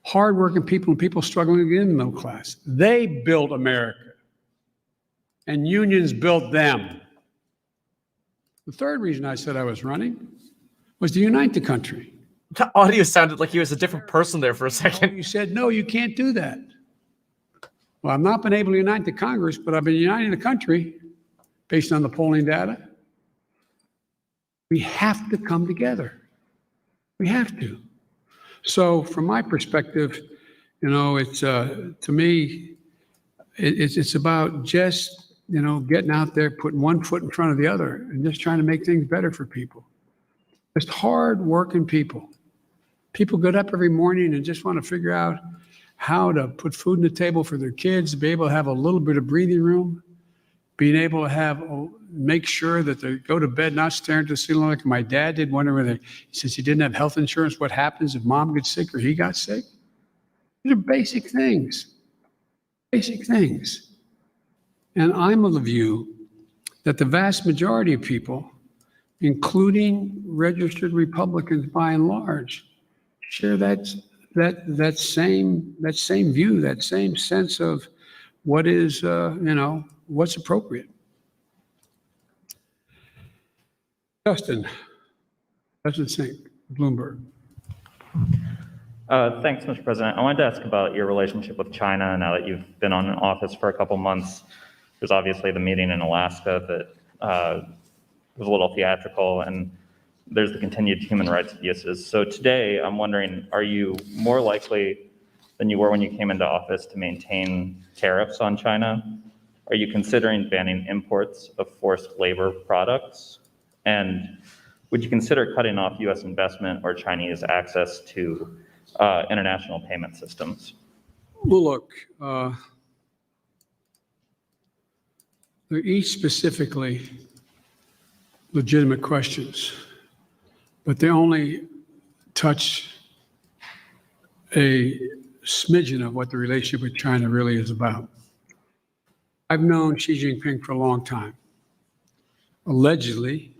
hardworking people and people struggling to get in the middle class. They built America, and unions built them. The third reason I said I was running was to unite the country. The audio sounded like he was a different person there for a second. You said, no, you can't do that. Well, I've not been able to unite the Congress, but I've been uniting the country based on the polling data. We have to come together. We have to. So from my perspective, it's to me, it's about just, getting out there, putting one foot in front of the other and just trying to make things better for people. Just hard-working people. People get up every morning and just want to figure out how to put food on the table for their kids, to be able to have a little bit of breathing room, being able to make sure that they go to bed not staring at the ceiling like my dad did, wondering since he didn't have health insurance, what happens if mom gets sick or he got sick? These are basic things. Basic things. And I'm of the view that the vast majority of people, including registered Republicans by and large, share that same view, that same sense of what is, what's appropriate. Justin Singh, Bloomberg. Thanks, Mr. President. I wanted to ask about your relationship with China now that you've been in office for a couple months. There's obviously the meeting in Alaska that was a little theatrical, and there's the continued human rights abuses. So today, I'm wondering, are you more likely than you were when you came into office to maintain tariffs on China? Are you considering banning imports of forced labor products? And would you consider cutting off U.S. investment or Chinese access to international payment systems? Well, look, they're each specifically legitimate questions, but they only touch a smidgen of what the relationship with China really is about. I've known Xi Jinping for a long time. Allegedly,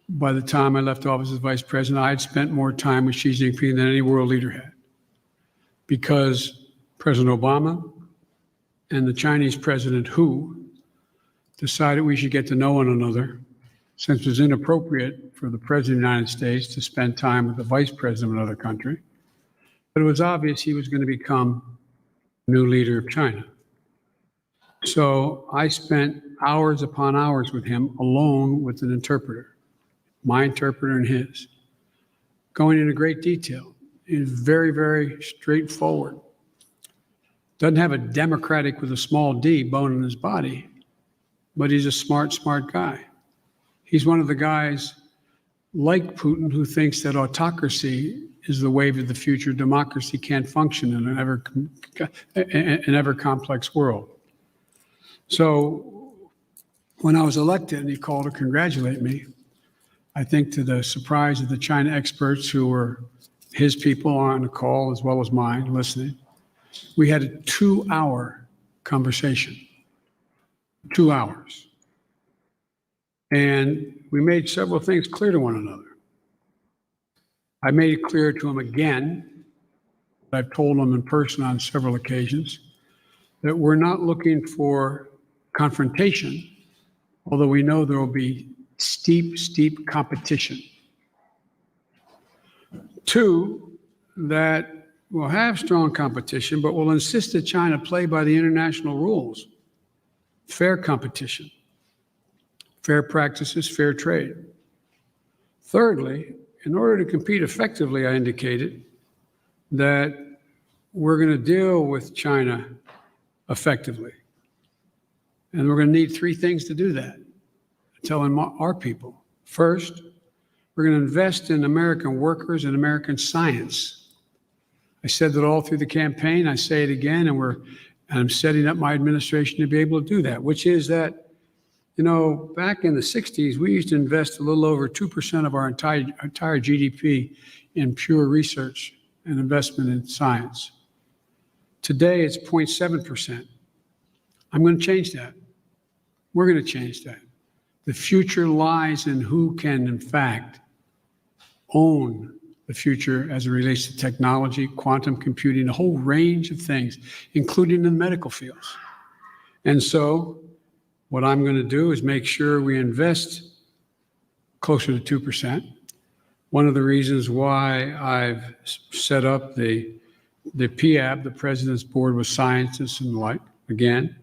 by the time I left office as vice president, I had spent more time with Xi Jinping than any world leader had, because President Obama and the Chinese President Hu decided we should get to know one another, since it was inappropriate for the President of the United States to spend time with the Vice President of another country. But it was obvious he was going to become the new leader of China. So I spent hours upon hours with him alone with an interpreter, my interpreter and his, going into great detail. He's very, very straightforward. Doesn't have a Democratic with a small d bone in his body, but he's a smart guy. He's one of the guys like Putin who thinks that autocracy is the wave of the future. Democracy can't function in an ever complex world. So when I was elected and he called to congratulate me, I think to the surprise of the China experts who were his people on the call as well as mine listening, we had a 2-hour conversation. 2 hours. And we made several things clear to one another. I made it clear to him again, I've told him in person on several occasions, that we're not looking for confrontation, although we know there will be steep competition. 2, that we'll have strong competition, but we'll insist that China play by the international rules. Fair competition, fair practices, fair trade. Thirdly, in order to compete effectively, I indicated that we're going to deal with China effectively. And we're going to need 3 things to do that. Telling our people. First, we're going to invest in American workers and American science. I said that all through the campaign. I say it again, and I'm setting up my administration to be able to do that, which is that, back in the 60s, we used to invest a little over 2% of our entire GDP in pure research and investment in science. Today, it's 0.7%. I'm going to change that. We're going to change that. The future lies in who can, in fact, own the future as it relates to technology, quantum computing, a whole range of things, including in medical fields. And so what I'm going to do is make sure we invest closer to 2%. One of the reasons why I've set up the PAB, the President's Board with Scientists and the like, again,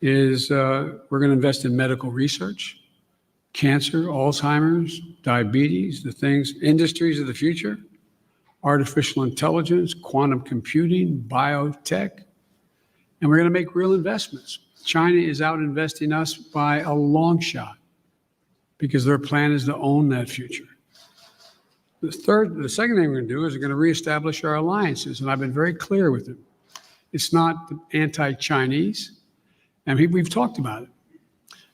is we're going to invest in medical research, cancer, Alzheimer's, diabetes, the things, industries of the future, artificial intelligence, quantum computing, biotech, and we're going to make real investments. China is out investing us by a long shot because their plan is to own that future. The second thing we're going to do is we're going to reestablish our alliances, and I've been very clear with them. It's not anti-Chinese, and we've talked about it.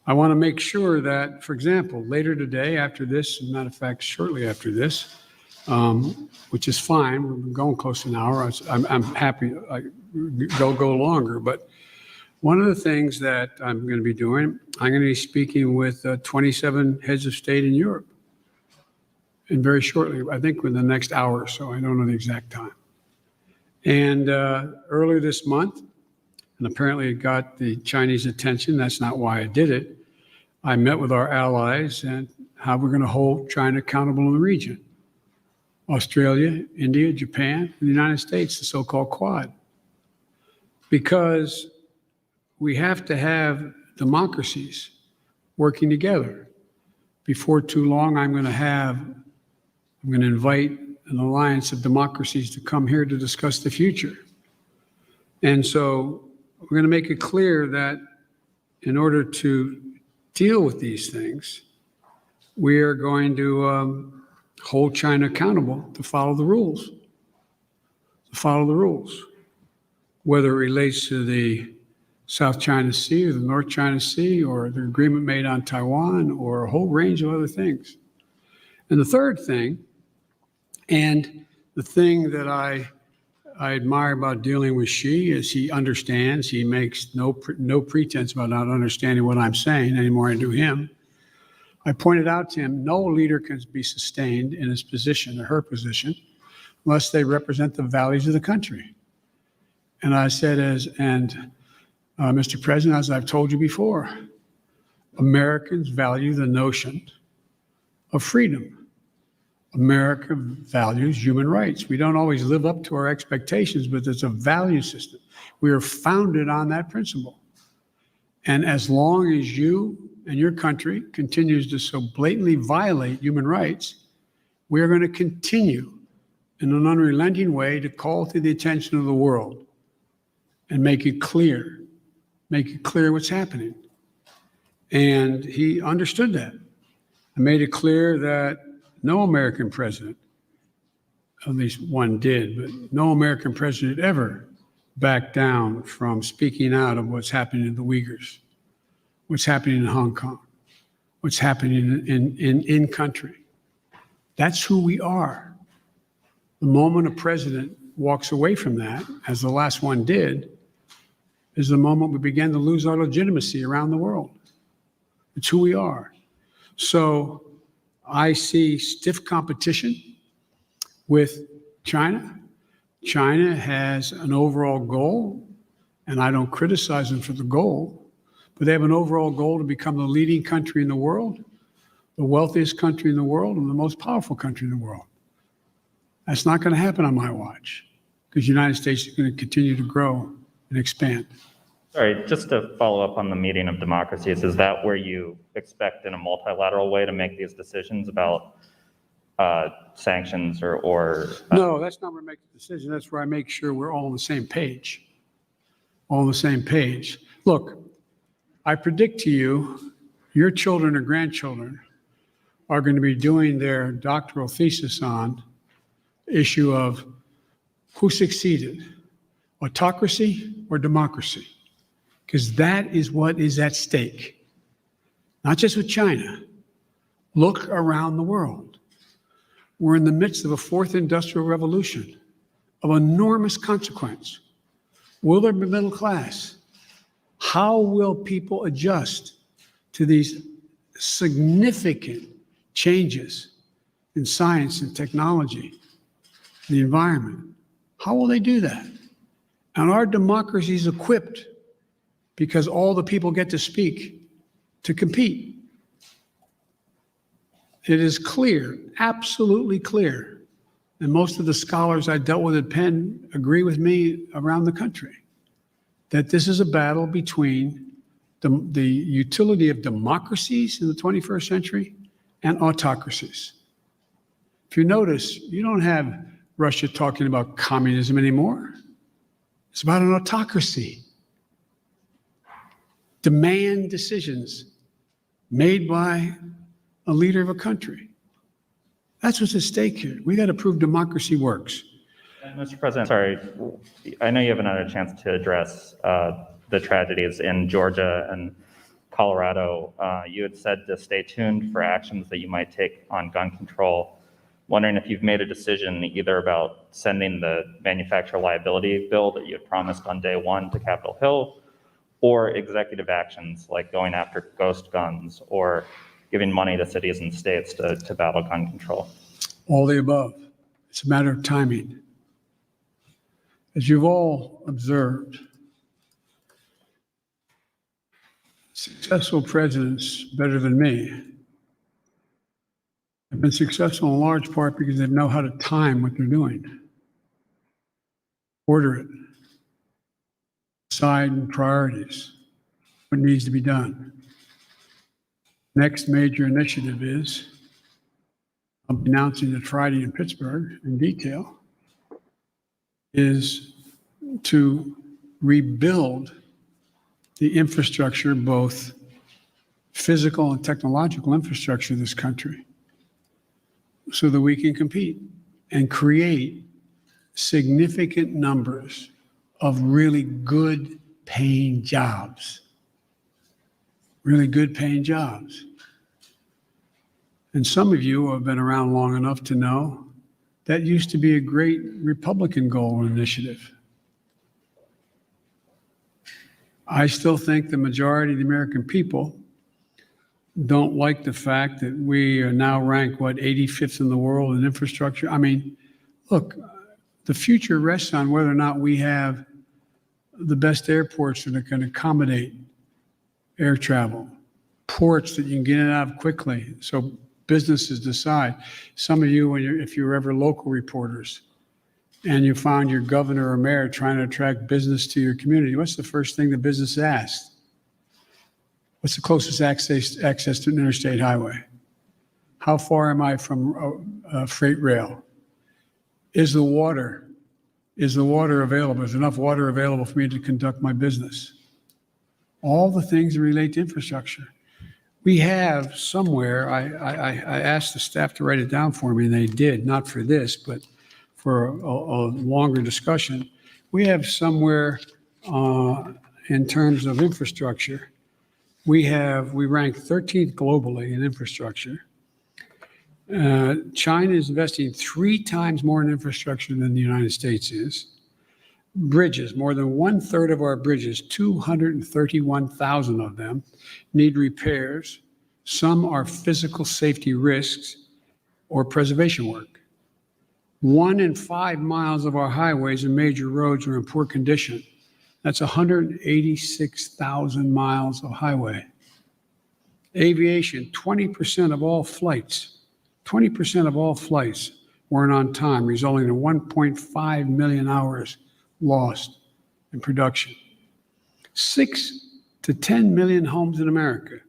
I want to make sure that, for example, later today, after this, as a matter of fact, shortly after this, which is fine, we're going close to an hour. I'm happy go longer, but one of the things that I'm going to be doing, I'm going to be speaking with 27 heads of state in Europe. And very shortly, I think within the next hour or so, I don't know the exact time. And earlier this month, and apparently it got the Chinese attention, that's not why I did it, I met with our allies and how we're going to hold China accountable in the region. Australia, India, Japan, and the United States, the so-called Quad. Because we have to have democracies working together. Before too long, I'm going to invite an alliance of democracies to come here to discuss the future. And so we're going to make it clear that in order to deal with these things, we are going to hold China accountable to follow the rules. Whether it relates to the South China Sea or the North China Sea or the agreement made on Taiwan or a whole range of other things. And the third thing, and the thing that I admire about dealing with Xi is he understands, he makes no pretense about not understanding what I'm saying any more than I do him. I pointed out to him, no leader can be sustained in his position or her position unless they represent the values of the country. And I said, Mr. President, as I've told you before, Americans value the notion of freedom. America values human rights. We don't always live up to our expectations, but it's a value system. We are founded on that principle. And as long as you and your country continues to so blatantly violate human rights, we are going to continue in an unrelenting way to call to the attention of the world and make it clear what's happening. And he understood that. I made it clear that no American president, at least one did, but no American president ever backed down from speaking out of what's happening in the Uyghurs, what's happening in Hong Kong, what's happening in country. That's who we are. The moment a president walks away from that, as the last one did, is the moment we begin to lose our legitimacy around the world. It's who we are. So I see stiff competition with China. China has an overall goal, and I don't criticize them for the goal, but they have an overall goal to become the leading country in the world, the wealthiest country in the world, and the most powerful country in the world. That's not going to happen on my watch, because the United States is going to continue to grow and expand. Sorry, just to follow up on the meeting of democracies, is that where you expect in a multilateral way to make these decisions about sanctions or No, that's not where I make the decision. That's where I make sure we're all on the same page. All on the same page. Look, I predict to you, your children or grandchildren are going to be doing their doctoral thesis on the issue of who succeeded, autocracy or democracy, because that is what is at stake. Not just with China. Look around the world. We're in the midst of a fourth industrial revolution of enormous consequence. Will there be middle class? How will people adjust to these significant changes in science and technology the environment. How will they do that? And our democracy is equipped because all the people get to speak, to compete. It is clear, absolutely clear, and most of the scholars I dealt with at Penn agree with me around the country, that this is a battle between the utility of democracies in the 21st century and autocracies. If you notice, you don't have Russia talking about communism anymore. It's about an autocracy. Demand decisions made by a leader of a country. That's what's at stake here. We got to prove democracy works. Mr. President, sorry, I know you haven't had a chance to address the tragedies in Georgia and Colorado. You had said to stay tuned for actions that you might take on gun control. Wondering if you've made a decision either about sending the manufacturer liability bill that you had promised on day one to Capitol Hill, or executive actions like going after ghost guns or giving money to cities and states to battle gun control. All the above. It's a matter of timing. As you've all observed, successful presidents better than me have been successful in large part because they know how to time what they're doing. Order it. Decide in priorities what needs to be done. Next major initiative is, I'll be announcing it Friday in Pittsburgh in detail, is to rebuild the infrastructure, both physical and technological infrastructure of this country, so that we can compete and create significant numbers of really good paying jobs. Really good paying jobs. And some of you have been around long enough to know that used to be a great Republican goal or initiative. I still think the majority of the American people don't like the fact that we are now ranked, 85th in the world in infrastructure. I mean, look, the future rests on whether or not we have the best airports that can accommodate air travel, ports that you can get in and out of quickly, so businesses decide. Some of you, if you're ever local reporters, and you found your governor or mayor trying to attract business to your community, what's the first thing the business asks? What's the closest access to an interstate highway? How far am I from freight rail? Is the water available? Is enough water available for me to conduct my business? All the things that relate to infrastructure. We have somewhere, I asked the staff to write it down for me, and they did, not for this, but for a longer discussion. We have somewhere in terms of infrastructure, we rank 13th globally in infrastructure. China is investing 3 times more in infrastructure than the United States is. Bridges, more than 1/3 of our bridges, 231,000 of them, need repairs. Some are physical safety risks or preservation work. 1 in 5 miles of our highways and major roads are in poor condition. That's 186,000 miles of highway. Aviation, 20% of all flights weren't on time, resulting in 1.5 million hours lost in production. 6 to 10 million homes in America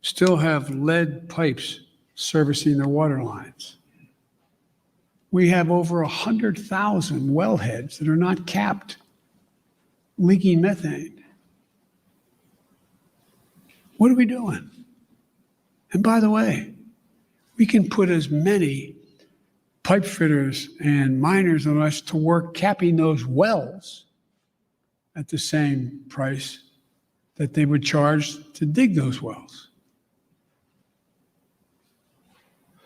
still have lead pipes servicing their water lines. We have over 100,000 wellheads that are not capped, leaking methane. What are we doing? And by the way, we can put as many pipe fitters and miners on us to work capping those wells at the same price that they would charge to dig those wells.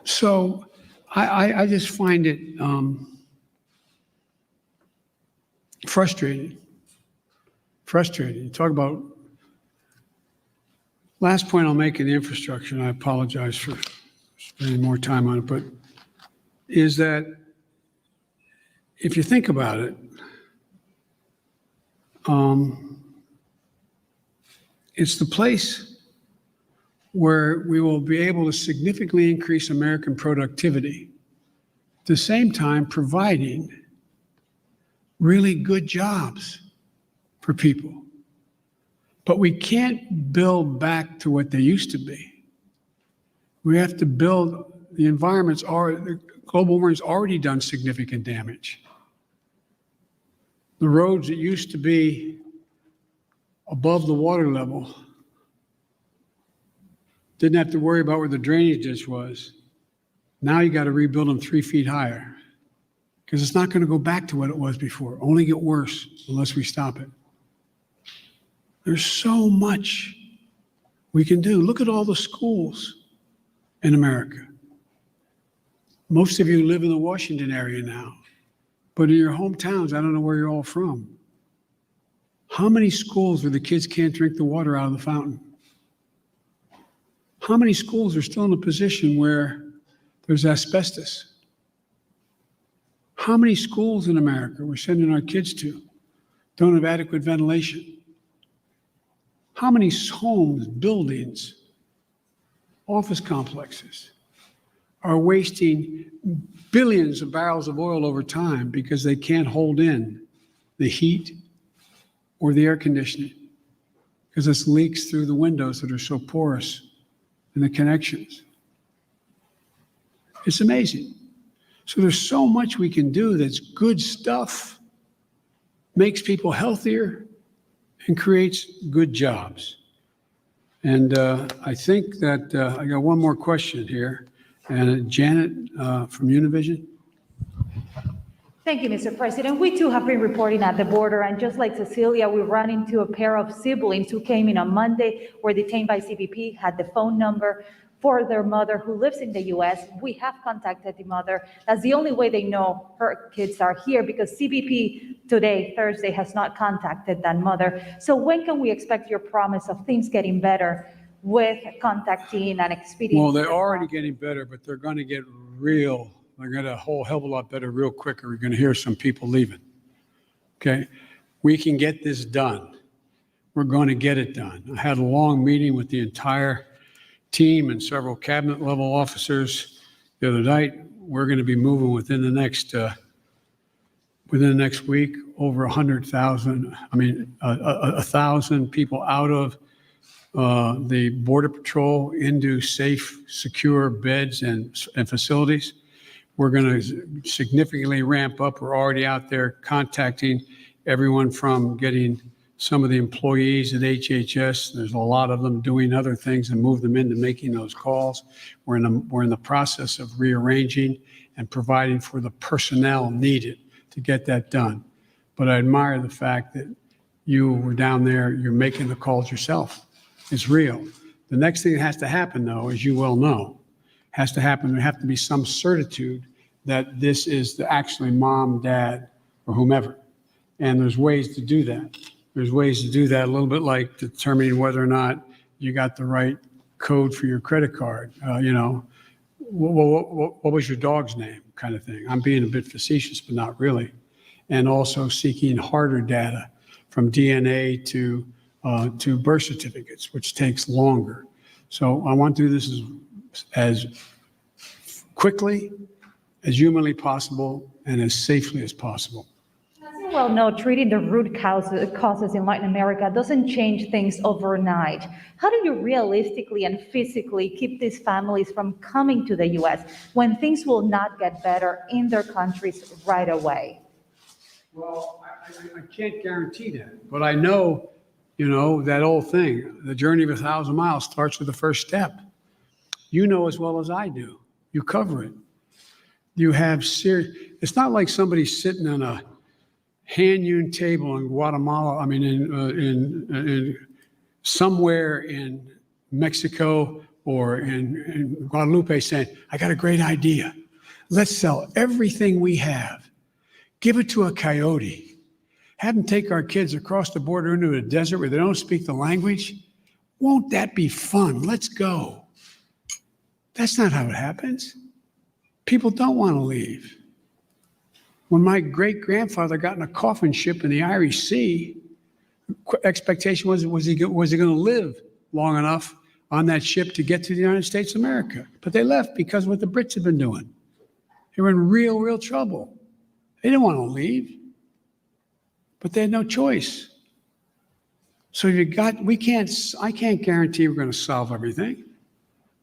So I just find it frustrating. You talk about, last point I'll make in the infrastructure, and I apologize for spending more time on it, but is that if you think about it, it's the place where we will be able to significantly increase American productivity, at the same time providing really good jobs for people. But we can't build back to what they used to be. We have to build, the environment's already, global warming's already done significant damage. The roads that used to be above the water level didn't have to worry about where the drainage ditch was. Now you got to rebuild them 3 feet higher because it's not going to go back to what it was before, only get worse unless we stop it. There's so much we can do. Look at all the schools in America. Most of you live in the Washington area now, but in your hometowns, I don't know where you're all from. How many schools where the kids can't drink the water out of the fountain? How many schools are still in a position where there's asbestos? How many schools in America we're sending our kids to don't have adequate ventilation? How many homes, buildings, office complexes are wasting billions of barrels of oil over time because they can't hold in the heat or the air conditioning because it leaks through the windows that are so porous in the connections? It's amazing. So there's so much we can do that's good stuff, makes people healthier, and creates good jobs. And I think that I got one more question here. And Janet from Univision. Thank you, Mr. President. We too have been reporting at the border, and just like Cecilia, we ran into a pair of siblings who came in on Monday, were detained by CBP, had the phone number for their mother who lives in the U.S. We have contacted the mother. That's the only way they know her kids are here, because CBP today, Thursday, has not contacted that mother. So when can we expect your promise of things getting better with contacting and expediting? Well, they're already getting better, but they're going to get real. They're going to a whole hell of a lot better real quick, or we're going to hear some people leaving. Okay? We can get this done. We're going to get it done. I had a long meeting with the entire team and several cabinet level officers the other night. We're going to be moving within the next week over 100,000. I mean, 1,000 people out of the Border Patrol into safe, secure beds and facilities. We're going to significantly ramp up. We're already out there contacting everyone from getting some of the employees at HHS. There's a lot of them doing other things and move them into making those calls. We're in the process of rearranging and providing for the personnel needed to get that done. But I admire the fact that you were down there, you're making the calls yourself. It's real. The next thing that has to happen, though, as you well know, has to happen, there have to be some certitude that this is actually mom, dad, or whomever. And there's ways to do that. There's ways to do that, a little bit like determining whether or not you got the right code for your credit card. What was your dog's name, kind of thing. I'm being a bit facetious, but not really. And also seeking harder data from DNA to birth certificates, which takes longer. So I want to do this as quickly, as humanly possible, and as safely as possible. As you well know, treating the root causes in Latin America doesn't change things overnight. How do you realistically and physically keep these families from coming to the U.S. when things will not get better in their countries right away? Well, I can't guarantee that, but I know, that old thing, the journey of 1,000 miles starts with the first step. You know as well as I do. You cover it. You have serious, it's not like somebody sitting on a hand-hewn table in Guatemala, in somewhere in Mexico or in Guadalupe saying, I got a great idea. Let's sell everything we have. Give it to a coyote. Have them take our kids across the border into a desert where they don't speak the language. Won't that be fun? Let's go. That's not how it happens. People don't want to leave. When my great-grandfather got in a coffin ship in the Irish Sea, expectation was he going to live long enough on that ship to get to the United States of America? But they left because of what the Brits had been doing. They were in real trouble. They didn't want to leave, but they had no choice. So I can't guarantee we're going to solve everything,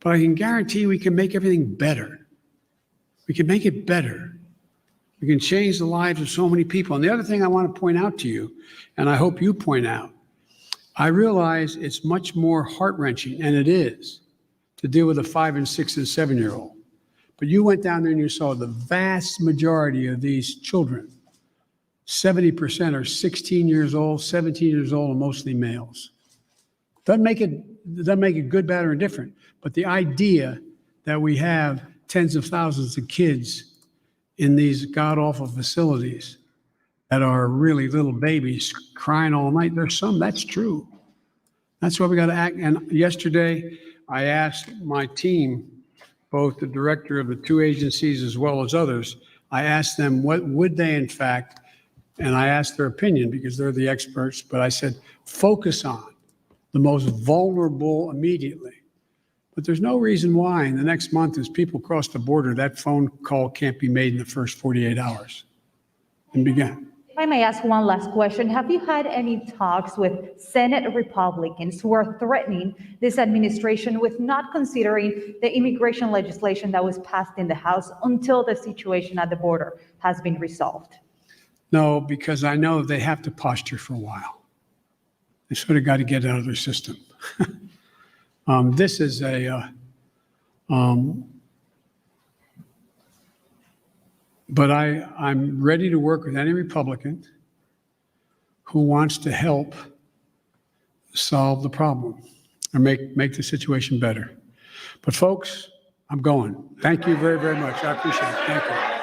but I can guarantee we can make everything better. We can make it better. We can change the lives of so many people. And the other thing I want to point out to you, and I hope you point out, I realize it's much more heart-wrenching, and it is, to deal with a 5 and 6 and 7-year-old. But you went down there and you saw the vast majority of these children, 70% are 16 years old, 17 years old, and mostly males. Doesn't make it good, bad, or indifferent. But the idea that we have tens of thousands of kids in these god-awful facilities that are really little babies crying all night, there's some, that's true. That's why we got to act. And yesterday, I asked my team, both the director of the two agencies as well as others, I asked them what would they in fact, and I asked their opinion because they're the experts, but I said, focus on the most vulnerable immediately. But there's no reason why in the next month as people cross the border, that phone call can't be made in the first 48 hours and begin. If I may ask one last question, have you had any talks with Senate Republicans who are threatening this administration with not considering the immigration legislation that was passed in the House until the situation at the border has been resolved? No, because I know they have to posture for a while. They sort of got to get it out of their system. This is but I'm ready to work with any Republican who wants to help solve the problem or make the situation better. But folks, I'm going. Thank you very, very much. I appreciate it. Thank you.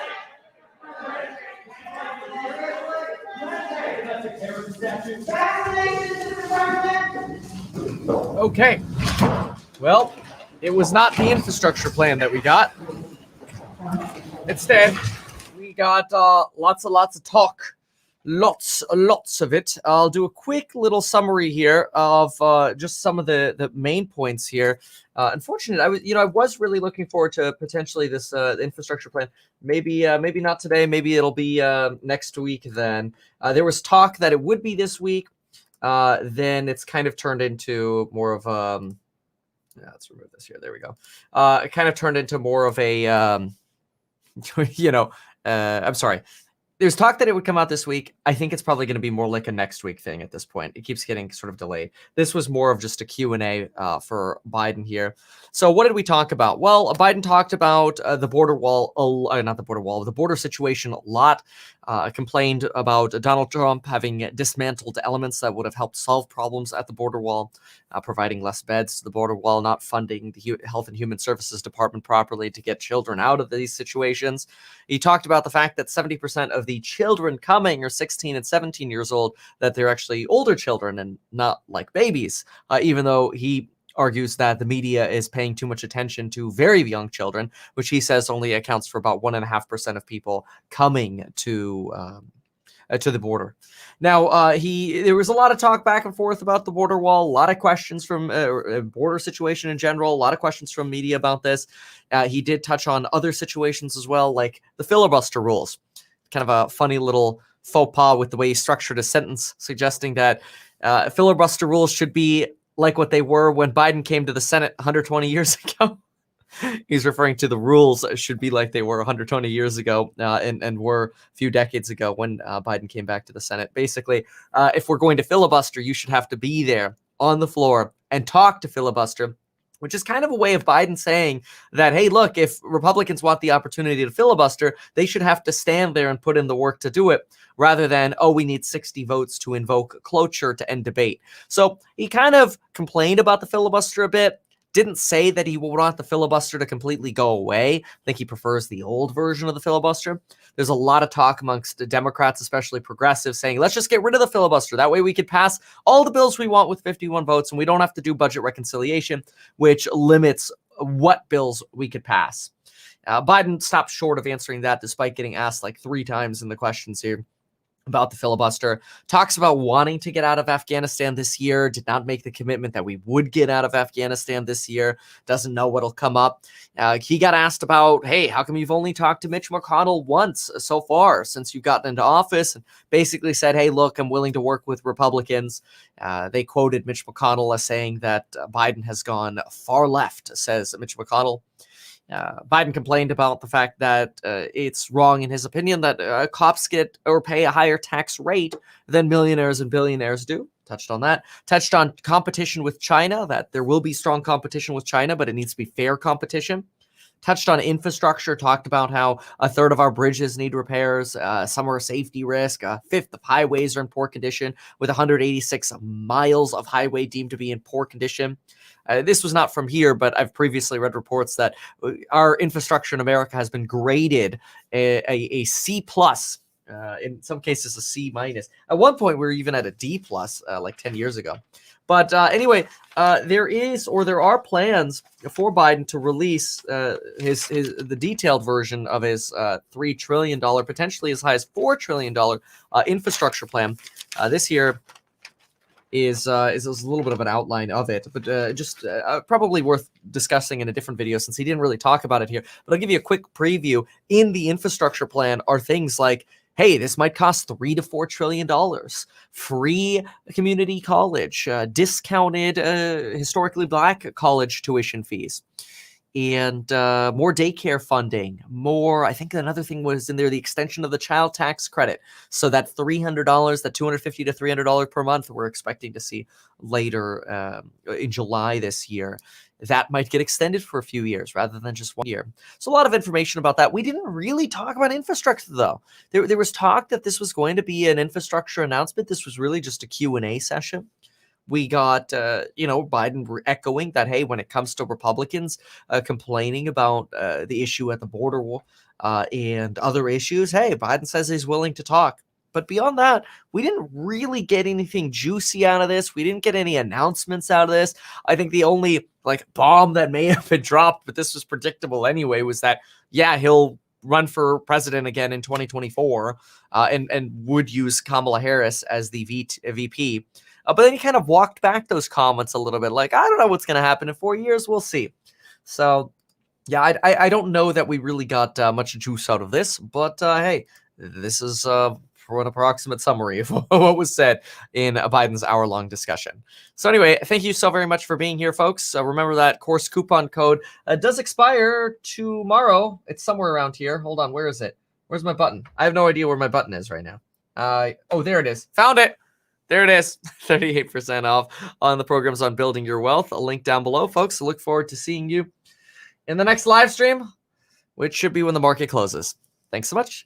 Okay. Well, it was not the infrastructure plan that we got. Instead, we got lots of talk, lots of it. I'll do a quick little summary here of just some of the main points here. Unfortunately, I was really looking forward to potentially this infrastructure plan. Maybe not today. Maybe it'll be next week. Then there was talk that it would be this week. Then it's kind of turned into more of let's remove this here. There we go. It kind of turned into more of a I'm sorry. There's talk that it would come out this week. I think it's probably going to be more like a next week thing at this point. It keeps getting sort of delayed. This was more of just a Q&A for Biden here. So what did we talk about? Well, Biden talked about the border wall, the border situation a lot. Complained about Donald Trump having dismantled elements that would have helped solve problems at the border wall, providing less beds to the border wall, not funding the Health and Human Services Department properly to get children out of these situations. He talked about the fact that 70% of the children coming are 16 and 17 years old, that they're actually older children and not like babies, even though he argues that the media is paying too much attention to very young children, which he says only accounts for about 1.5% of people coming to the border. Now, there was a lot of talk back and forth about the border wall, a lot of questions from border situation in general, a lot of questions from media about this. He did touch on other situations as well, like the filibuster rules. Kind of a funny little faux pas with the way he structured a sentence, suggesting that filibuster rules should be like what they were when Biden came to the Senate 120 years ago. He's referring to the rules should be like they were 120 years ago and were a few decades ago when Biden came back to the Senate. Basically, if we're going to filibuster, you should have to be there on the floor and talk to filibuster, which is kind of a way of Biden saying that, hey, look, if Republicans want the opportunity to filibuster, they should have to stand there and put in the work to do it, rather than, oh, we need 60 votes to invoke cloture to end debate. So he kind of complained about the filibuster a bit. Didn't say that he would want the filibuster to completely go away. I think he prefers the old version of the filibuster. There's a lot of talk amongst the Democrats, especially progressives, saying, let's just get rid of the filibuster. That way we could pass all the bills we want with 51 votes, and we don't have to do budget reconciliation, which limits what bills we could pass. Biden stopped short of answering that, despite getting asked like 3 times in the questions here about the filibuster. Talks about wanting to get out of Afghanistan this year, did not make the commitment that we would get out of Afghanistan this year, doesn't know what'll come up. He got asked about, hey, how come you've only talked to Mitch McConnell once so far since you've gotten into office? And basically said, hey, look, I'm willing to work with Republicans. They quoted Mitch McConnell as saying that Biden has gone far left, says Mitch McConnell. Biden complained about the fact that it's wrong, in his opinion, that cops get or pay a higher tax rate than millionaires and billionaires do. Touched on that. Touched on competition with China, that there will be strong competition with China, but it needs to be fair competition. Touched on infrastructure, talked about how 1/3 of our bridges need repairs, some are a safety risk, 1/5 of highways are in poor condition, with 186 miles of highway deemed to be in poor condition. This was not from here, but I've previously read reports that our infrastructure in America has been graded a C+, in some cases a C-. At one point, we were even at a D+, like 10 years ago. But anyway, there are plans for Biden to release the detailed version of his $3 trillion, potentially as high as $4 trillion infrastructure plan. This here is a little bit of an outline of it, but just probably worth discussing in a different video since he didn't really talk about it here. But I'll give you a quick preview. In the infrastructure plan are things like, hey, this might cost $3 to $4 trillion, free community college, discounted historically Black college tuition fees, and more daycare funding, more, I think another thing was in there, the extension of the child tax credit. So that $300, that $250 to $300 per month we're expecting to see later in July this year, that might get extended for a few years rather than just 1 year. So a lot of information about that. We didn't really talk about infrastructure, though. There was talk that this was going to be an infrastructure announcement. This was really just a Q&A session. We got, Biden echoing that, hey, when it comes to Republicans complaining about the issue at the border and other issues, hey, Biden says he's willing to talk. But beyond that, we didn't really get anything juicy out of this. We didn't get any announcements out of this. I think the only bomb that may have been dropped, but this was predictable anyway, was that, yeah, he'll run for president again in 2024 and would use Kamala Harris as the VP. But then he kind of walked back those comments a little bit, like, I don't know what's going to happen in 4 years. We'll see. So, yeah, I don't know that we really got much juice out of this. But, hey, this is for an approximate summary of what was said in Biden's hour-long discussion. So anyway, thank you so very much for being here, folks. Remember that course coupon code does expire tomorrow. It's somewhere around here. Hold on. Where is it? Where's my button? I have no idea where my button is right now. Oh, there it is. Found it. There it is, 38% off on the programs on building your wealth. A link down below, folks. So look forward to seeing you in the next live stream, which should be when the market closes. Thanks so much.